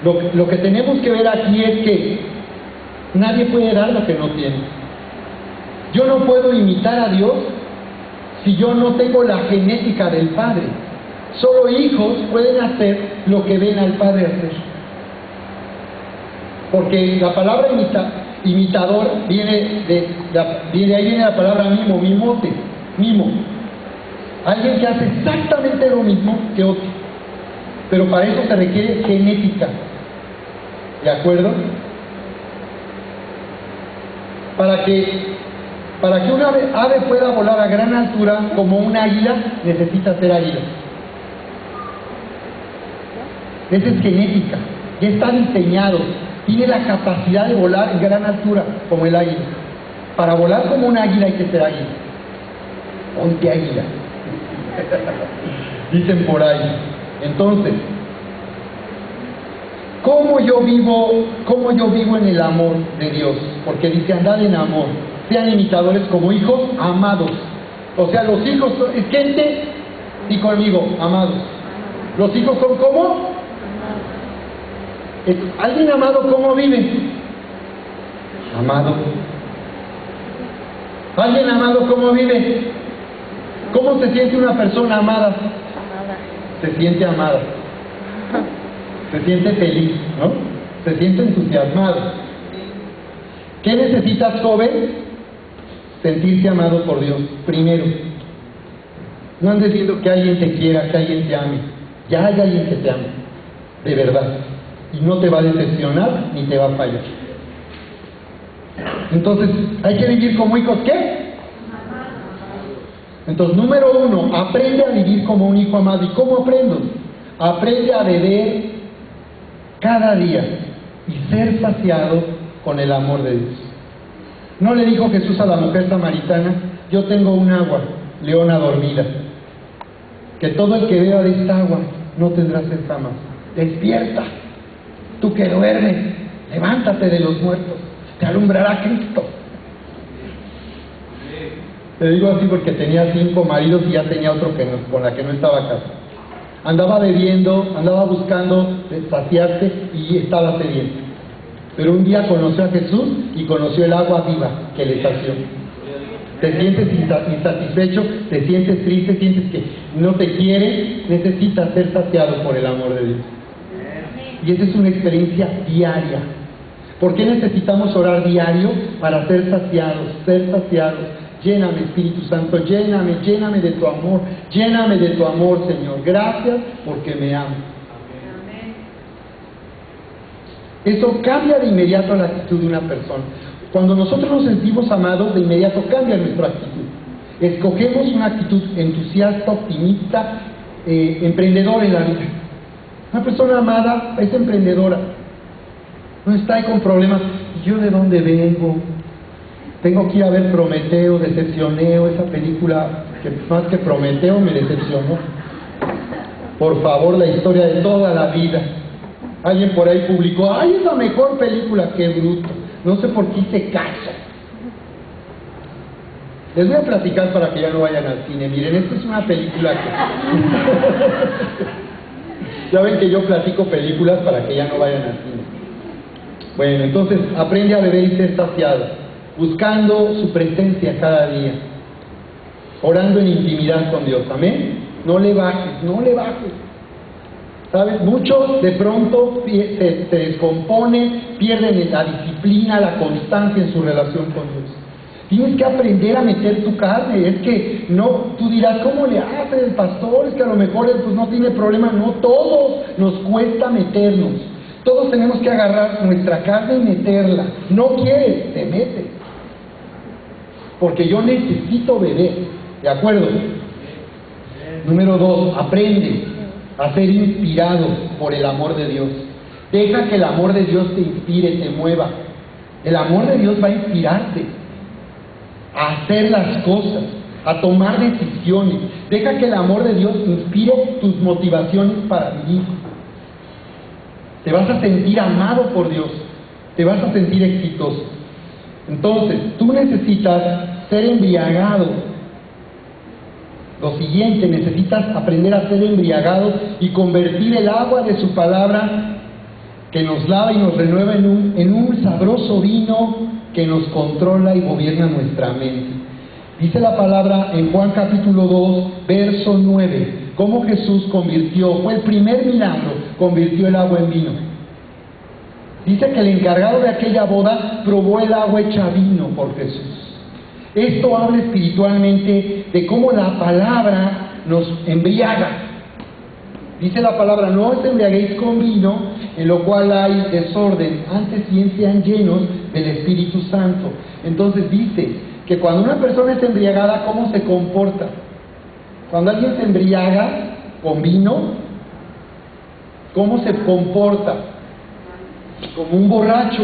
Lo que tenemos que ver aquí es que nadie puede dar lo que no tiene. Yo no puedo imitar a Dios si yo no tengo la genética del Padre. Solo hijos pueden hacer lo que ven al Padre hacer. Porque la palabra imitador viene ahí viene la palabra mimo. Alguien que hace exactamente lo mismo que otro. Pero para eso se requiere genética. ¿De acuerdo? Para que un ave pueda volar a gran altura como un águila, necesita ser águila. Esa es genética. Ya está diseñado. Tiene la capacidad de volar en gran altura como el águila. Para volar como un águila hay que ser águila. Ponte águila. Dicen por ahí. Entonces, ¿cómo yo vivo en el amor de Dios? Porque dice andad en amor. Sean imitadores como hijos amados. O sea, los hijos son, es gente, y conmigo, amados. Los hijos son como alguien amado, ¿cómo vive? Amado. Alguien amado, ¿cómo vive? ¿Cómo se siente una persona amada? Se siente amada. Se siente feliz, ¿no? Se siente entusiasmado. ¿Qué necesitas, joven? Sentirse amado por Dios, primero. No andes diciendo que alguien te quiera, que alguien te ame. Ya hay alguien que te ama, de verdad. Y no te va a decepcionar ni te va a fallar. Entonces, hay que vivir como hijos, ¿qué? Entonces, número 1, aprende a vivir como un hijo amado. ¿Y cómo aprendo? Aprende a beber cada día y ser saciado con el amor de Dios. ¿No le dijo Jesús a la mujer samaritana? Yo tengo un agua, leona dormida, que todo el que beba de esta agua no tendrá sed jamás. Despierta, tú que duermes, levántate de los muertos, te alumbrará Cristo. Te digo así porque tenía 5 maridos y ya tenía otro con la que no estaba casado. Andaba bebiendo, andaba buscando saciarse y estaba sediento. Pero un día conoció a Jesús y conoció el agua viva que le sació. Te sientes insatisfecho, te sientes triste, sientes que no te quiere, necesitas ser saciado por el amor de Dios. Y esa es una experiencia diaria. ¿Por qué necesitamos orar diario? Para ser saciados, Lléname, Espíritu Santo, lléname de tu amor, Señor. Gracias porque me amas. Eso cambia de inmediato la actitud de una persona. Cuando nosotros nos sentimos amados, de inmediato cambia nuestra actitud. Escogemos una actitud entusiasta, optimista, emprendedora en la vida. Una persona amada es emprendedora. No está ahí con problemas. ¿Y yo de dónde vengo? Tengo que ir a ver Prometeo, Decepcioneo, esa película que más que Prometeo me decepcionó. Por favor, la historia de toda la vida. Alguien por ahí publicó, ¡ay, es la mejor película! ¡Qué bruto! No sé por qué hice caso. Les voy a platicar para que ya no vayan al cine. Miren, esta es una película que... Ya ven que yo platico películas para que ya no vayan al cine. Bueno, entonces, aprende a beber y ser saciado, buscando su presencia cada día, orando en intimidad con Dios. Amén. No le bajes, no le bajes. ¿Sabes? Muchos de pronto se descomponen, pierden la disciplina, la constancia en su relación con Dios. Tienes que aprender a meter tu carne. Es que no, tú dirás, ¿cómo le hace el pastor? Es que a lo mejor él pues no tiene problema. No, todos nos cuesta meternos. Todos tenemos que agarrar nuestra carne y meterla. No quieres, te metes. Porque yo necesito beber. ¿De acuerdo? Número 2, aprende a ser inspirado por el amor de Dios. Deja que el amor de Dios te inspire, te mueva. El amor de Dios va a inspirarte a hacer las cosas, a tomar decisiones. Deja que el amor de Dios inspire tus motivaciones para vivir. Te vas a sentir amado por Dios, te vas a sentir exitoso. Entonces, tú necesitas ser embriagado. Lo siguiente, necesitas aprender a ser embriagado y convertir el agua de su palabra que nos lava y nos renueva en un sabroso vino que nos controla y gobierna nuestra mente. Dice la palabra en Juan capítulo 2, verso 9, cómo Jesús fue el primer milagro, convirtió el agua en vino. Dice que el encargado de aquella boda probó el agua hecha vino por Jesús. Esto habla espiritualmente de cómo la palabra nos embriaga. Dice la palabra, no os embriaguéis con vino, en lo cual hay desorden, antes bien sean llenos del Espíritu Santo. Entonces dice que cuando una persona es embriagada, ¿cómo se comporta? Cuando alguien se embriaga con vino, ¿cómo se comporta? Como un borracho.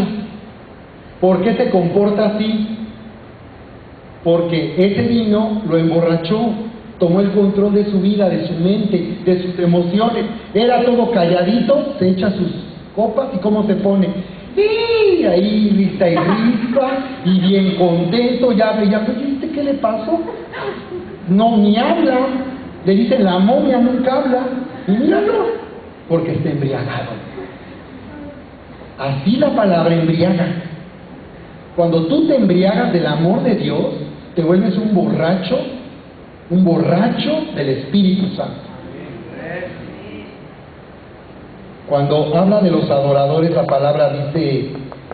¿Por qué se comporta así? Porque ese vino lo emborrachó, tomó el control de su vida, de su mente, de sus emociones. Era todo calladito, se echa sus copas y ¿cómo se pone? ¡Sí! Ahí risa y risa, y bien contento, ya ¿viste qué le pasó? No, ni habla. Le dicen la momia, nunca habla. Y míralo, porque está embriagado. Así la palabra embriaga. Cuando tú te embriagas del amor de Dios, te vuelves un borracho del Espíritu Santo. Cuando habla de los adoradores, la palabra dice,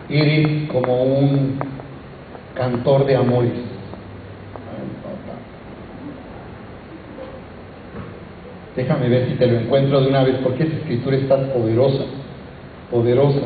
eres como un cantor de amores. Déjame ver si te lo encuentro de una vez, porque esa escritura es tan poderosa, poderosa.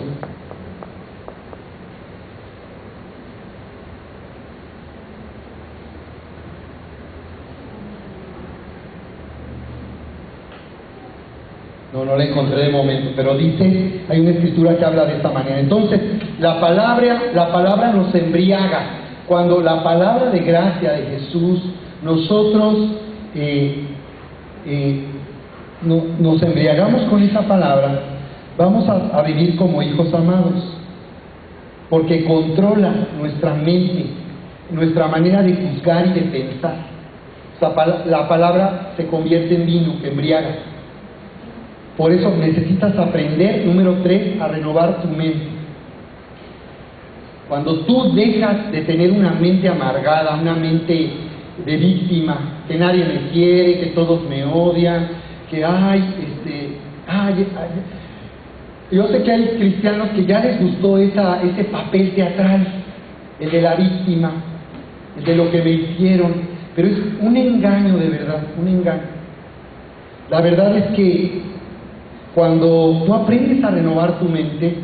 No la encontré de momento, pero dice, hay una escritura que habla de esta manera. Entonces, la palabra nos embriaga. Cuando la palabra de gracia de Jesús, nosotros nos embriagamos con esa palabra, vamos a vivir como hijos amados, porque controla nuestra mente, nuestra manera de juzgar y de pensar. O sea, la palabra se convierte en vino que embriaga. Por eso necesitas aprender, número 3, a renovar tu mente. Cuando tú dejas de tener una mente amargada, una mente de víctima, que nadie me quiere, que todos me odian, que yo sé que hay cristianos que ya les gustó ese papel teatral, el de la víctima, el de lo que me hicieron, pero es un engaño de verdad, un engaño. La verdad es que cuando tú aprendes a renovar tu mente,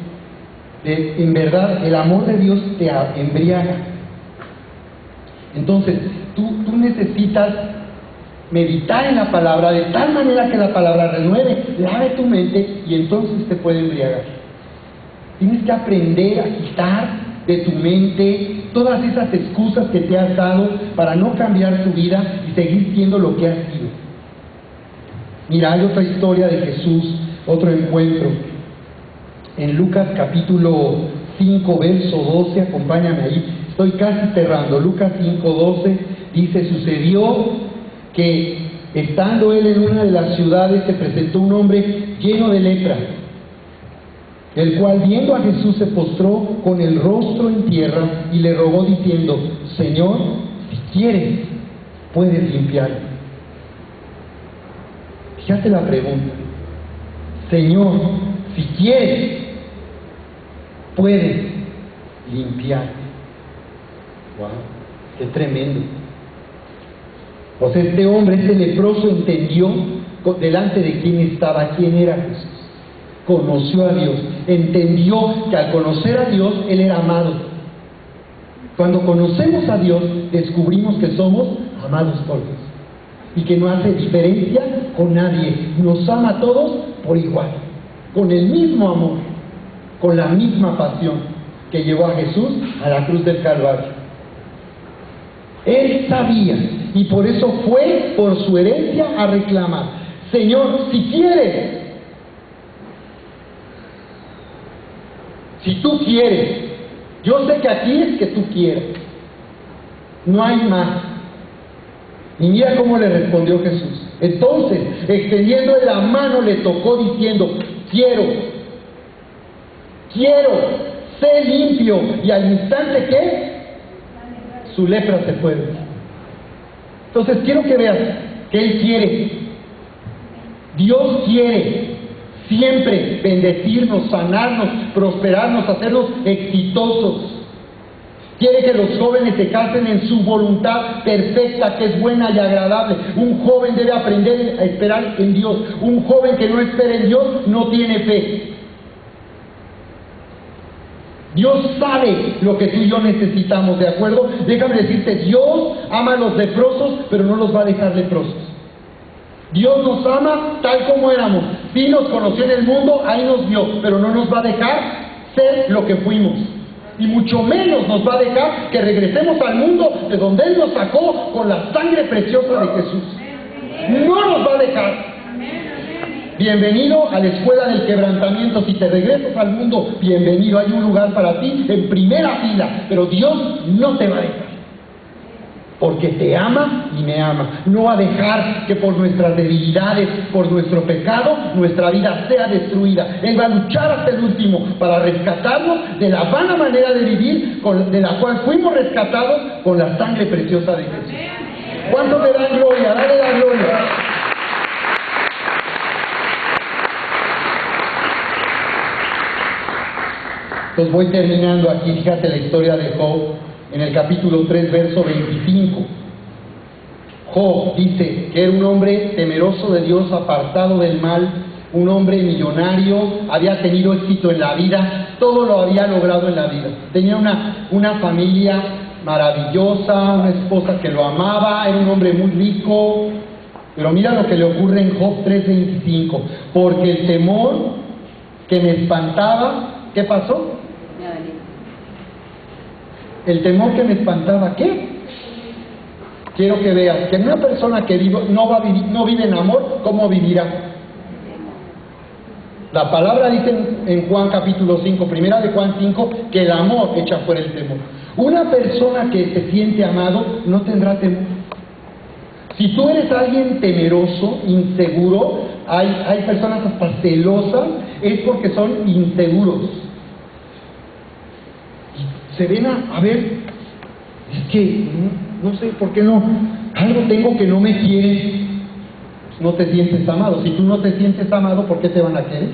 en verdad el amor de Dios te embriaga. Entonces, tú necesitas meditar en la palabra de tal manera que la palabra renueve, lave tu mente y entonces te puede embriagar. Tienes que aprender a quitar de tu mente todas esas excusas que te has dado para no cambiar tu vida y seguir siendo lo que has sido. Mira, hay otra historia de Jesús, otro encuentro. En Lucas capítulo 5, verso 12, acompáñame ahí, estoy casi cerrando. Lucas 5, 12 dice: sucedió que estando él en una de las ciudades se presentó un hombre lleno de lepra, el cual viendo a Jesús se postró con el rostro en tierra y le rogó diciendo: Señor, si quieres, puedes limpiarme. Fíjate la pregunta. Señor, si quieres, puedes limpiarme. Wow, qué tremendo. Pues este hombre, este leproso, entendió delante de quién estaba, quién era Jesús. Conoció a Dios, entendió que al conocer a Dios, Él era amado. Cuando conocemos a Dios, descubrimos que somos amados por Dios y que no hace diferencia con nadie. Nos ama a todos por igual, con el mismo amor, con la misma pasión que llevó a Jesús a la cruz del Calvario. Él sabía, y por eso fue por su herencia a reclamar: Señor, si quieres, si tú quieres, yo sé que aquí es que tú quieres, no hay más. Y mira cómo le respondió Jesús. Entonces, extendiéndole la mano, le tocó diciendo: quiero, sé limpio. Y al instante que su lepra se fue. Entonces quiero que veas que Él quiere, Dios quiere siempre bendecirnos, sanarnos, prosperarnos, hacernos exitosos. Quiere que los jóvenes se casen en su voluntad perfecta, que es buena y agradable. Un joven debe aprender a esperar en Dios. Un joven que no espera en Dios no tiene fe. Dios sabe lo que tú y yo necesitamos, ¿de acuerdo? Déjame decirte, Dios ama a los leprosos, pero no los va a dejar leprosos. Dios nos ama tal como éramos. Sí nos conoció en el mundo, ahí nos vio, pero no nos va a dejar ser lo que fuimos. Y mucho menos nos va a dejar que regresemos al mundo de donde Él nos sacó con la sangre preciosa de Jesús. No nos va a dejar. Bienvenido a la escuela del quebrantamiento. Si te regresas al mundo, bienvenido. Hay un lugar para ti en primera fila, pero Dios no te va a dejar, porque te ama y me ama. No va a dejar que por nuestras debilidades, por nuestro pecado, nuestra vida sea destruida. Él va a luchar hasta el último para rescatarnos de la vana manera de vivir de la cual fuimos rescatados con la sangre preciosa de Jesús. ¿Cuánto le dan gloria? Dale la gloria. Entonces voy terminando aquí. Fíjate la historia de Job en el capítulo 3, verso 25. Job dice que era un hombre temeroso de Dios, apartado del mal, un hombre millonario, había tenido éxito en la vida, todo lo había logrado en la vida. Tenía una familia maravillosa, una esposa que lo amaba, era un hombre muy rico. Pero mira lo que le ocurre en Job 3:25. Porque el temor que me espantaba, ¿qué pasó? El temor que me espantaba, ¿qué? Quiero que veas que una persona que no vive en amor, ¿cómo vivirá? La palabra dice en Juan capítulo 5, primera de Juan 5, que el amor echa fuera el temor. Una persona que se siente amado no tendrá temor. Si tú eres alguien temeroso, inseguro, hay personas hasta celosas, es porque son inseguros. Se ven a ver, es que no sé por qué no, algo tengo que no me quiere. No te sientes amado. Si tú no te sientes amado, ¿por qué te van a querer?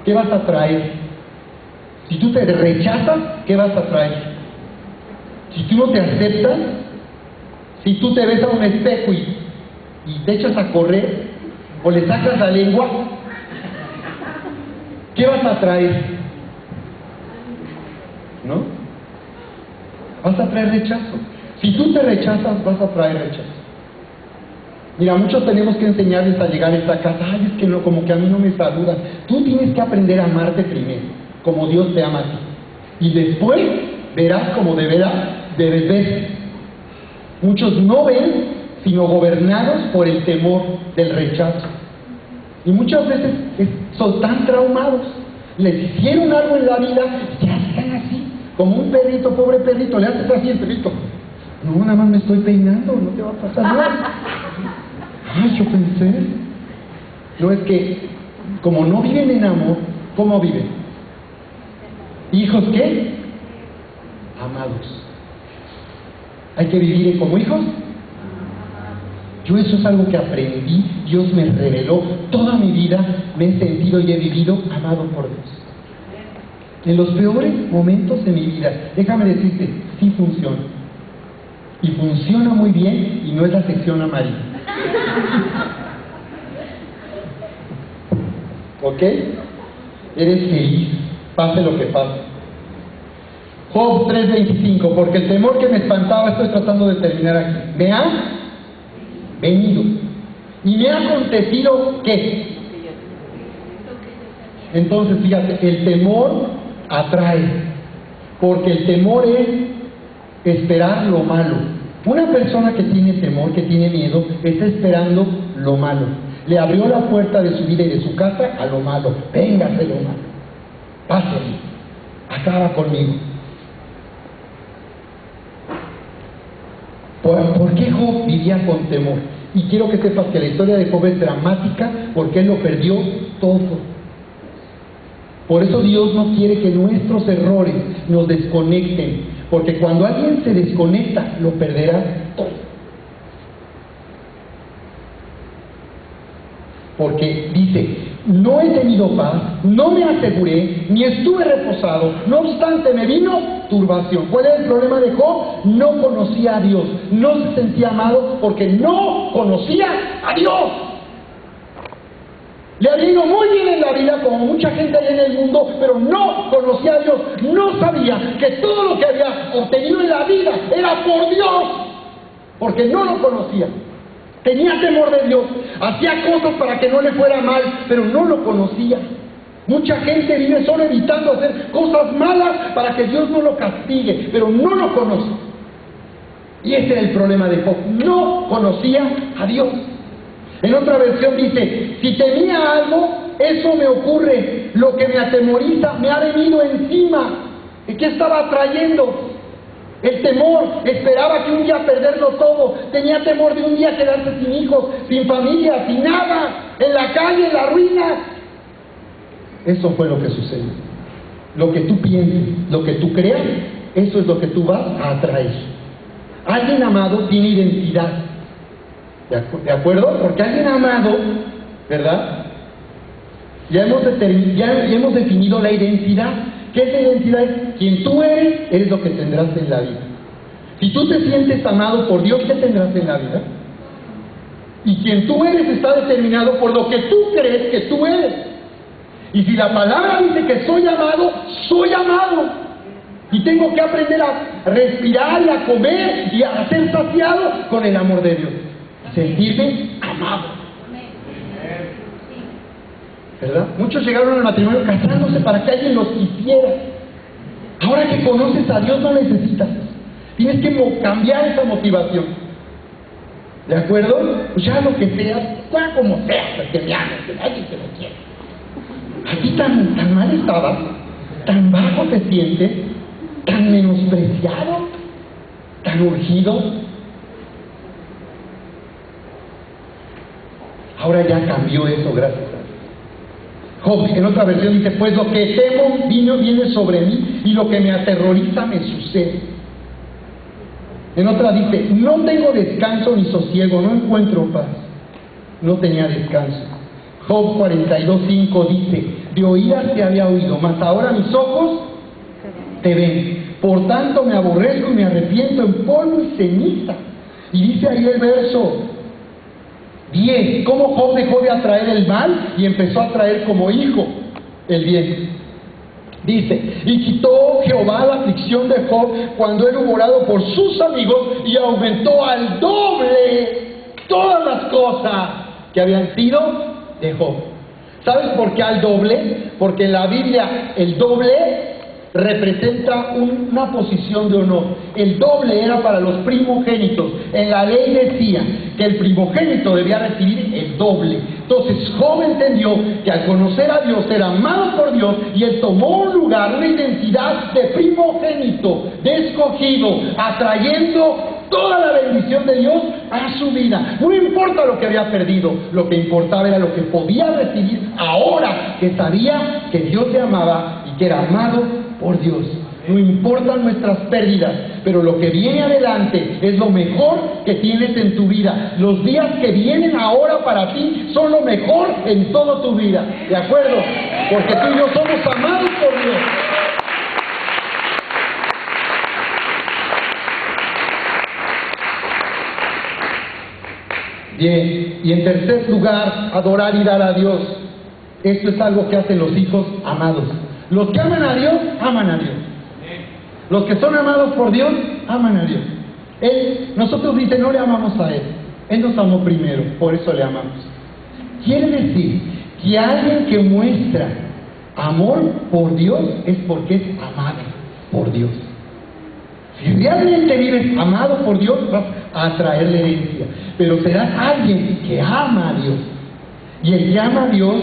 ¿Qué vas a traer? Si tú te rechazas, ¿qué vas a traer? Si tú no te aceptas, si tú te ves a un espejo y te echas a correr, o le sacas la lengua, ¿qué vas a traer? ¿No? Vas a traer rechazo. Si tú te rechazas, vas a traer rechazo. Mira, muchos tenemos que enseñarles a llegar a esta casa. Ay, es que no, como que a mí no me saludan. Tú tienes que aprender a amarte primero. como Dios te ama a ti. Y después verás como de veras debes ver. Muchos no ven, sino gobernados por el temor del rechazo. Y muchas veces son tan traumados. Les hicieron algo en la vida, ya están así, como un perrito, pobre perrito, le haces así el perrito. No, nada más me estoy peinando, no te va a pasar nada. Ay, yo pensé. No, es que, como no viven en amor, ¿cómo viven? ¿Hijos qué? Amados. Hay que vivir como hijos. Yo eso es algo que aprendí, Dios me reveló. Toda mi vida me he sentido y he vivido amado por Dios. En los peores momentos de mi vida, déjame decirte, sí funciona. Y funciona muy bien y no es la sección amarilla. ¿Ok? Eres feliz, pase lo que pase. Job 3:25, porque el temor que me espantaba, estoy tratando de terminar aquí, me ha venido y me ha acontecido ¿qué? Entonces fíjate, el temor atrae, porque el temor es esperar lo malo. Una persona que tiene temor, que tiene miedo, está esperando lo malo. Le abrió la puerta de su vida y de su casa a lo malo. Véngase lo malo, pásale, acaba conmigo. ¿Por qué Job vivía con temor? Y quiero que sepas que la historia de Job es dramática porque él lo perdió todo. Por eso Dios no quiere que nuestros errores nos desconecten, porque cuando alguien se desconecta, lo perderá todo. Porque dice, no he tenido paz, no me aseguré, ni estuve reposado, no obstante me vino turbación. ¿Cuál era el problema de Job? No conocía a Dios, no se sentía amado porque no conocía a Dios. Le había ido muy bien en la vida, como mucha gente hay en el mundo, pero no conocía a Dios, no sabía que todo lo que había obtenido en la vida era por Dios, porque no lo conocía. Tenía temor de Dios, hacía cosas para que no le fuera mal, pero no lo conocía. Mucha gente vive solo evitando hacer cosas malas para que Dios no lo castigue, pero no lo conoce. Y ese era el problema de Job, no conocía a Dios. En otra versión dice, si temía algo, eso me ocurre, lo que me atemoriza me ha venido encima. ¿Y qué estaba trayendo? El temor, esperaba que un día perderlo todo, tenía temor de un día quedarse sin hijos, sin familia, sin nada, en la calle, en la ruina. Eso fue lo que sucedió. Lo que tú pienses, lo que tú creas, eso es lo que tú vas a atraer. Alguien amado tiene identidad. ¿De acuerdo? Porque alguien amado, ¿verdad? Ya hemos definido la identidad. ¿Qué es la identidad? Quien tú eres lo que tendrás en la vida. Si tú te sientes amado por Dios, ¿qué tendrás en la vida? Y quien tú eres está determinado por lo que tú crees que tú eres. Y si la palabra dice que soy amado, soy amado. Y tengo que aprender a respirar y a comer y a ser saciado con el amor de Dios. Sentirme amado. ¿Verdad? Muchos llegaron al matrimonio casándose para que alguien los quisiera. Ahora que conoces a Dios no necesitas. Tienes que cambiar esa motivación. ¿De acuerdo? Pues ya lo que seas, ya como seas, pues que me ames, que alguien te lo quiera. Aquí tan mal estabas, tan bajo te sientes, tan menospreciado, tan urgido. Ahora ya cambió eso, gracias a Dios. Job, en otra versión dice, pues lo que temo viene sobre mí y lo que me aterroriza me sucede. En otra dice, no tengo descanso ni sosiego, no encuentro paz. No tenía descanso. Job 42:5 dice, de oídas te había oído, mas ahora mis ojos te ven. Por tanto me aborrezco y me arrepiento en polvo y ceniza. Y dice ahí el verso 10, cómo Job dejó de atraer el mal y empezó a atraer como hijo el bien. Dice, y quitó Jehová la aflicción de Job cuando él hubo orado por sus amigos y aumentó al doble todas las cosas que habían sido de Job. ¿Sabes por qué al doble? Porque en la Biblia el doble representa una posición de honor. El doble era para los primogénitos. En la ley decía que el primogénito debía recibir el doble. Entonces Job entendió que al conocer a Dios era amado por Dios, y él tomó un lugar, una identidad de primogénito, de escogido, atrayendo toda la bendición de Dios a su vida. No importa lo que había perdido, lo que importaba era lo que podía recibir ahora que sabía que Dios le amaba y que era amado por Dios. No importan nuestras pérdidas, pero lo que viene adelante es lo mejor que tienes en tu vida. Los días que vienen ahora para ti son lo mejor en toda tu vida, ¿de acuerdo? Porque tú y yo somos amados por Dios. Bien, y en tercer lugar, adorar y dar a Dios. Esto es algo que hacen los hijos amados. Los que aman a Dios, aman a Dios. Los que son amados por Dios, aman a Dios. Nosotros dicen, no le amamos a Él. Él nos amó primero, por eso le amamos. Quiere decir que alguien que muestra amor por Dios es porque es amado por Dios. Si realmente vives amado por Dios, vas a atraerle herencia. Pero serás alguien que ama a Dios. Y el que ama a Dios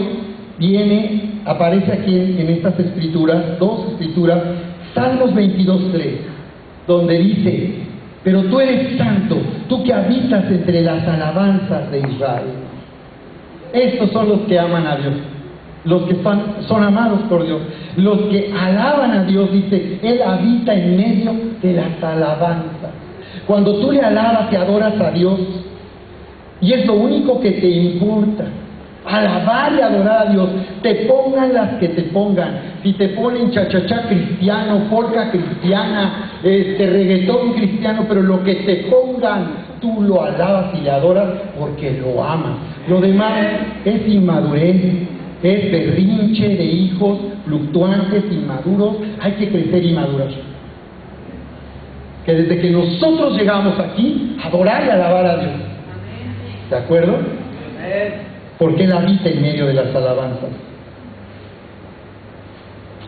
aparece aquí en estas escrituras, dos escrituras, Salmos 22:3, donde dice: pero tú eres santo, tú que habitas entre las alabanzas de Israel. Estos son los que aman a Dios, los que son amados por Dios, los que alaban a Dios. Dice, Él habita en medio de las alabanzas. Cuando tú le alabas y adoras a Dios, y es lo único que te importa, alabar y adorar a Dios, te pongan las que te pongan. Si te ponen chachachá cristiano, polka cristiana, reggaetón cristiano, pero lo que te pongan, tú lo alabas y le adoras porque lo amas. Lo demás es inmadurez, es berrinche de hijos fluctuantes, inmaduros. Hay que crecer y madurar. Que desde que nosotros llegamos aquí, adorar y alabar a Dios. ¿De acuerdo? Porque Él habita en medio de las alabanzas.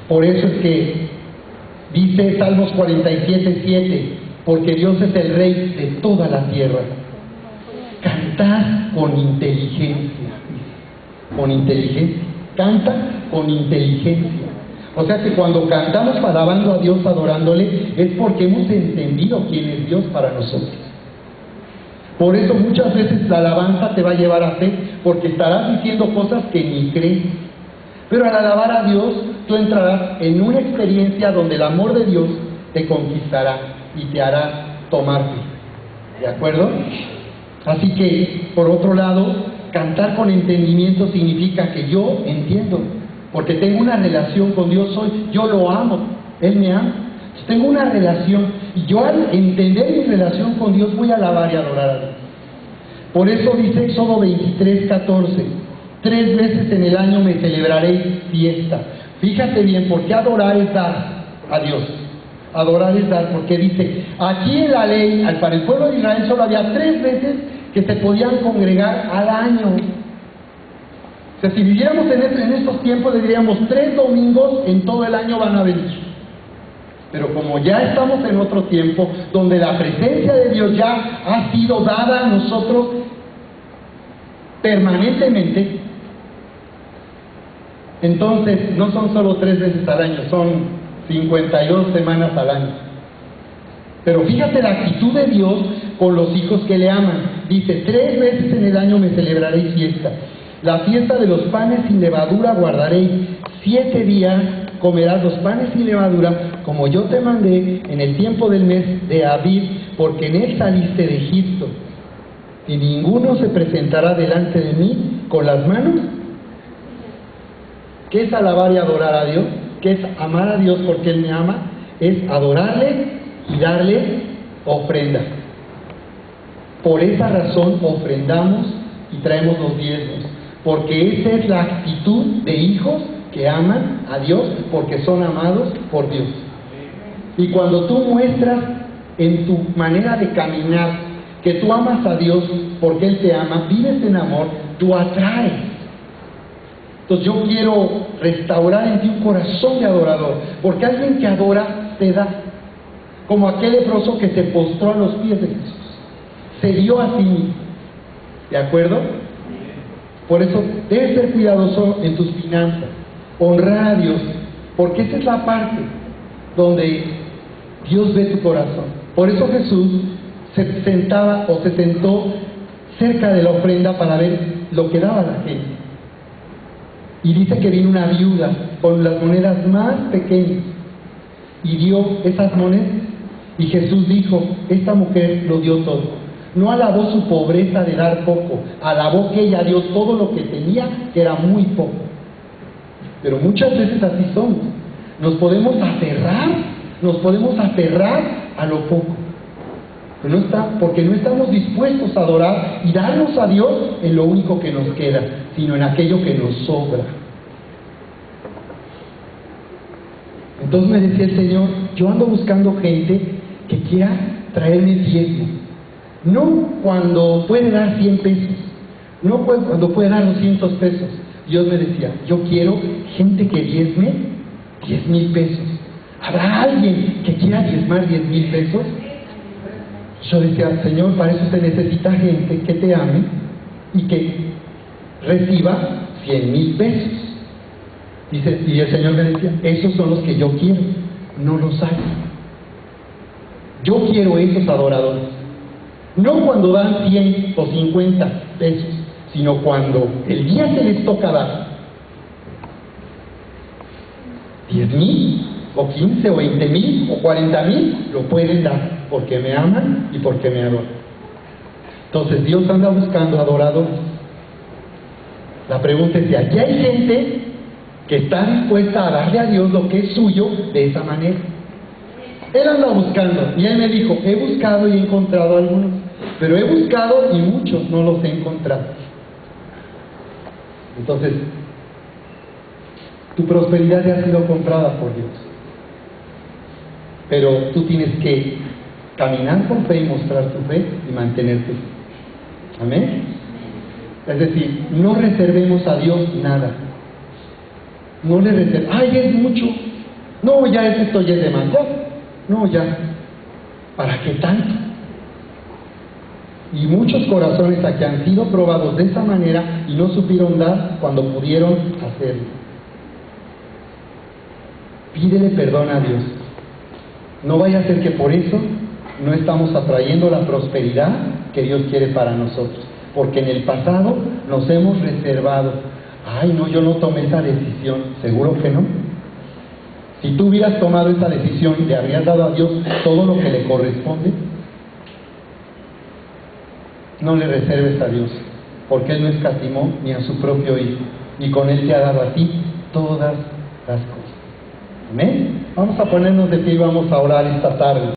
Por eso es que dice Salmos 47:7, porque Dios es el Rey de toda la tierra. Cantad con inteligencia. Con inteligencia. Canta con inteligencia. O sea que cuando cantamos alabando a Dios, adorándole, es porque hemos entendido quién es Dios para nosotros. Por eso muchas veces la alabanza te va a llevar a fe, porque estarás diciendo cosas que ni crees. Pero al alabar a Dios, tú entrarás en una experiencia donde el amor de Dios te conquistará y te hará tomar fe. ¿De acuerdo? Así que, por otro lado, cantar con entendimiento significa que yo entiendo, porque tengo una relación con Dios, yo lo amo, Él me ama. Tengo una relación, y yo al entender mi relación con Dios voy a alabar y adorar a Dios. Por eso dice Éxodo 23:14, 3 veces en el año me celebraréis fiesta. Fíjate bien, porque adorar es dar a Dios. Adorar es dar, porque dice, aquí en la ley, para el pueblo de Israel solo había 3 veces que se podían congregar al año. O sea, si viviéramos en estos tiempos, le diríamos 3 domingos en todo el año van a venir. Pero como ya estamos en otro tiempo, donde la presencia de Dios ya ha sido dada a nosotros permanentemente, entonces no son solo 3 veces al año, son 52 semanas al año. Pero fíjate la actitud de Dios con los hijos que le aman. Dice, 3 veces en el año me celebraréis fiesta. La fiesta de los panes sin levadura guardaréis. 7 días comerás los panes sin levadura, como yo te mandé en el tiempo del mes de Abib, porque en él saliste de Egipto. Y ninguno se presentará delante de mí con las manos. ¿Qué es alabar y adorar a Dios? ¿Qué es amar a Dios porque Él me ama? Es adorarle y darle ofrenda. Por esa razón ofrendamos y traemos los diezmos, porque esa es la actitud de hijos que aman a Dios porque son amados por Dios. Y cuando tú muestras en tu manera de caminar que tú amas a Dios porque Él te ama, vives en amor, tú atraes Entonces yo quiero restaurar en ti un corazón de adorador, porque alguien que adora te da, como aquel leproso que se postró a los pies de Jesús, se dio a sí mismo, ¿de acuerdo? Por eso debes ser cuidadoso en tus finanzas, honrar a Dios, porque esa es la parte donde Dios ve tu corazón. Por eso Jesús se sentó cerca de la ofrenda para ver lo que daba la gente. Y dice que vino una viuda con las monedas más pequeñas y dio esas monedas, y Jesús dijo: esta mujer lo dio todo. No alabó su pobreza de dar poco, alabó que ella dio todo lo que tenía, que era muy poco. Pero muchas veces así somos. Nos podemos aferrar a lo poco, porque no estamos dispuestos a adorar y darnos a Dios en lo único que nos queda, sino en aquello que nos sobra. Entonces me decía el Señor: yo ando buscando gente que quiera traerme diezmo, no cuando puede dar 100 pesos, no cuando puede dar 200 pesos. Dios me decía: yo quiero gente que diezme 10,000 pesos. ¿Habrá alguien que quiera diezmar 10,000 pesos? Yo decía: Señor, para eso se necesita gente que te ame y que reciba 100,000 pesos. Y el Señor me decía: esos son los que yo quiero, no los hay. Yo quiero esos adoradores, no cuando dan 100 o 50 pesos, sino cuando el día que les toca dar 10,000 o 15 o 20,000 o 40,000, lo pueden dar porque me aman y porque me adoran. Entonces Dios anda buscando adoradores. La pregunta es si aquí hay gente que está dispuesta a darle a Dios lo que es suyo de esa manera. Él anda buscando, y él me dijo: he buscado y he encontrado algunos, pero he buscado y muchos no los he encontrado. Entonces, tu prosperidad ya ha sido comprada por Dios, pero tú tienes que caminar con fe y mostrar tu fe y mantener tu fe. ¿Amén? Es decir, no reservemos a Dios nada. No le reservemos: ¡ay, es mucho! No, ya esto ya es demasiado. No, ya, ¿para qué tanto? Y muchos corazones aquí han sido probados de esa manera y no supieron dar cuando pudieron hacerlo. Pídele perdón a Dios. No vaya a ser que por eso no estamos atrayendo la prosperidad que Dios quiere para nosotros, porque en el pasado nos hemos reservado. Ay, no, yo no tomé esa decisión. ¿Seguro que no? Si tú hubieras tomado esa decisión, ¿le habrías dado a Dios todo lo que le corresponde? No le reserves a Dios, porque Él no escatimó ni a su propio Hijo, y con Él te ha dado a ti todas las cosas. ¿Amén? Vamos a ponernos de pie y vamos a orar esta tarde.